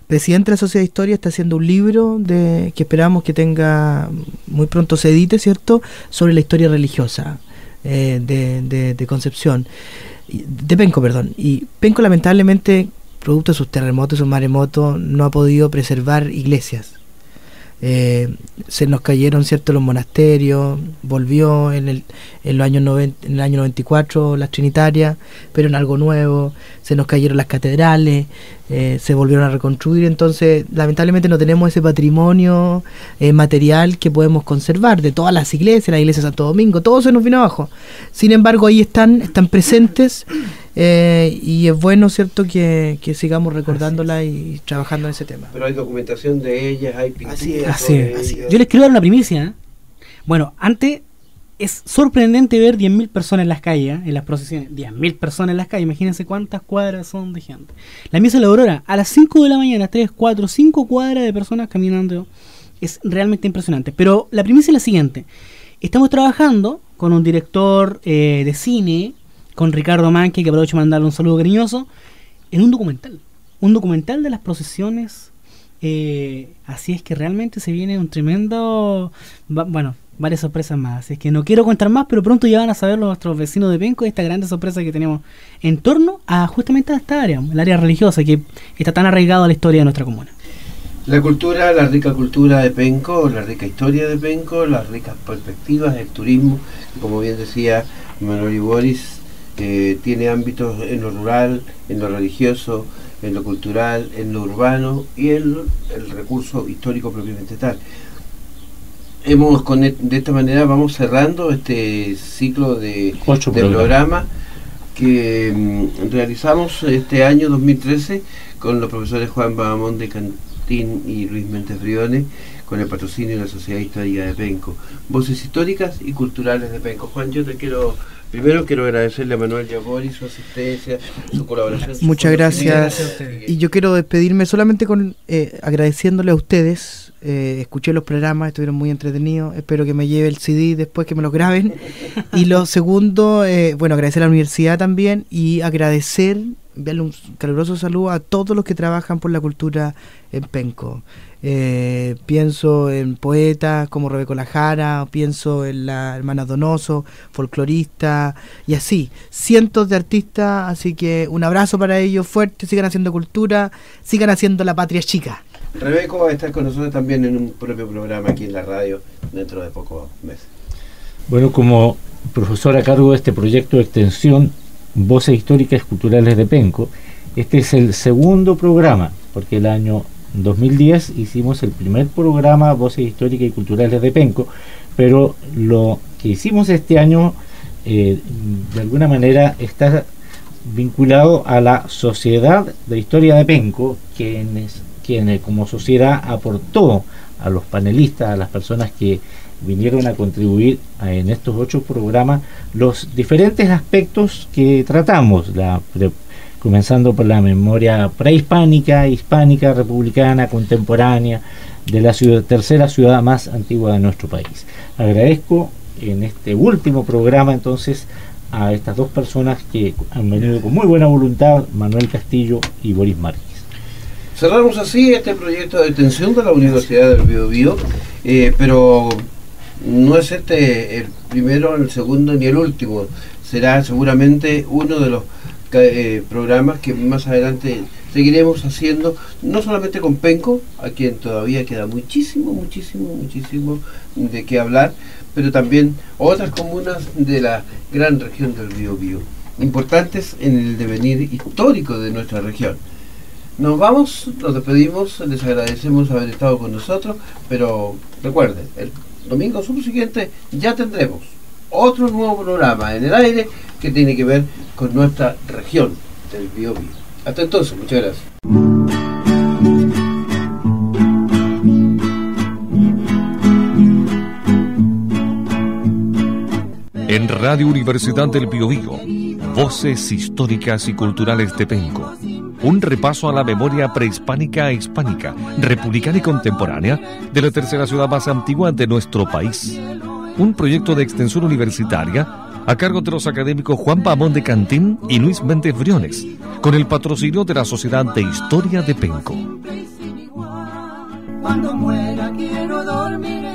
F: presidente de la Sociedad de Historia, está haciendo un libro que esperamos que tenga muy pronto, se edite, ¿cierto?, sobre la historia religiosa de Concepción, de Penco, perdón. Y Penco, lamentablemente, producto de sus terremotos, sus maremotos, no ha podido preservar iglesias. Se nos cayeron, ¿cierto?, los monasterios, volvió en el año 94 las trinitarias, pero en algo nuevo, se nos cayeron las catedrales, se volvieron a reconstruir. Entonces lamentablemente no tenemos ese patrimonio material que podemos conservar de todas las iglesias, la iglesia de Santo Domingo, todo se nos vino abajo. Sin embargo, ahí están presentes. Y es bueno, ¿cierto?, que sigamos recordándola y trabajando en ese tema.
C: Pero hay documentación de ellas, hay pinturas.
G: Así es. Yo les quiero dar una primicia. Bueno, antes es sorprendente ver 10.000 personas en las calles, en las procesiones. 10.000 personas en las calles, imagínense cuántas cuadras son de gente. La misa de la Aurora, a las 5 de la mañana, 3, 4, 5 cuadras de personas caminando. Es realmente impresionante. Pero la primicia es la siguiente. Estamos trabajando con un director de cine, con Ricardo Manque, que aprovecho de mandarle un saludo cariñoso, en un documental de las procesiones. Así es que realmente se viene un tremendo, varias sorpresas más. Así es que no quiero contar más, pero pronto ya van a saber nuestros vecinos de Penco esta gran sorpresa que tenemos en torno a justamente a esta área, el área religiosa, que está tan arraigada a la historia de nuestra comuna.
C: La cultura, la rica cultura de Penco, la rica historia de Penco, las ricas perspectivas, el turismo, como bien decía Manuel y Boris, tiene ámbitos en lo rural, en lo religioso, en lo cultural, en lo urbano y en el recurso histórico propiamente tal. De esta manera vamos cerrando este ciclo de programa que realizamos este año 2013 con los profesores Juan Bahamón de Cantín y Luis Méndez Briones, con el patrocinio de la Sociedad Histórica de Penco. Voces históricas y culturales de Penco. Juan, yo te quiero Primero quiero agradecerle a Manuel Yagori su asistencia, su colaboración.
F: Muchas gracias. Y yo quiero despedirme solamente con agradeciéndole a ustedes. Escuché los programas, estuvieron muy entretenidos. Espero que me lleve el CD después, que me lo graben. Y lo segundo, bueno, agradecer a la universidad también y agradecer, enviarle un caluroso saludo a todos los que trabajan por la cultura en Penco. Pienso en poetas como Rebeco Lajara, pienso en la hermana Donoso, folclorista y así, cientos de artistas, así que un abrazo para ellos fuerte, sigan haciendo cultura, sigan haciendo la patria chica.
C: Rebeco va a estar con nosotros también en un propio programa aquí en la radio dentro de pocos meses.
E: Bueno, como profesor a cargo de este proyecto de extensión Voces Históricas y Culturales de Penco, este es el segundo programa, porque el año 2010 hicimos el primer programa Voces Históricas y Culturales de Penco, pero lo que hicimos este año de alguna manera está vinculado a la Sociedad de Historia de Penco, quienes como sociedad aportó a los panelistas, a las personas que vinieron a contribuir en estos 8 programas, los diferentes aspectos que tratamos, comenzando por la memoria prehispánica, hispánica, republicana, contemporánea, de la tercera ciudad más antigua de nuestro país. Agradezco en este último programa entonces a estas 2 personas que han venido con muy buena voluntad, Manuel Castillo y Boris Márquez.
C: Cerramos así este proyecto de extensión de la Universidad del Biobío, pero no es este el primero, el segundo ni el último. Será seguramente uno de los programas que más adelante seguiremos haciendo, no solamente con Penco, a quien todavía queda muchísimo de qué hablar, pero también otras comunas de la gran región del Biobío, importantes en el devenir histórico de nuestra región. Nos vamos, nos despedimos, les agradecemos haber estado con nosotros, pero recuerden, el domingo subsiguiente ya tendremos otro nuevo programa en el aire que tiene que ver con nuestra región del Biobío. Hasta entonces, muchas gracias.
A: En Radio Universidad del Biobío, Voces Históricas y Culturales de Penco. Un repaso a la memoria prehispánica e hispánica, republicana y contemporánea de la tercera ciudad más antigua de nuestro país. Un proyecto de extensión universitaria a cargo de los académicos Juan Pamón de Cantín y Luis Méndez Briones, con el patrocinio de la Sociedad de Historia de Penco.
B: Cuando muera quiero dormir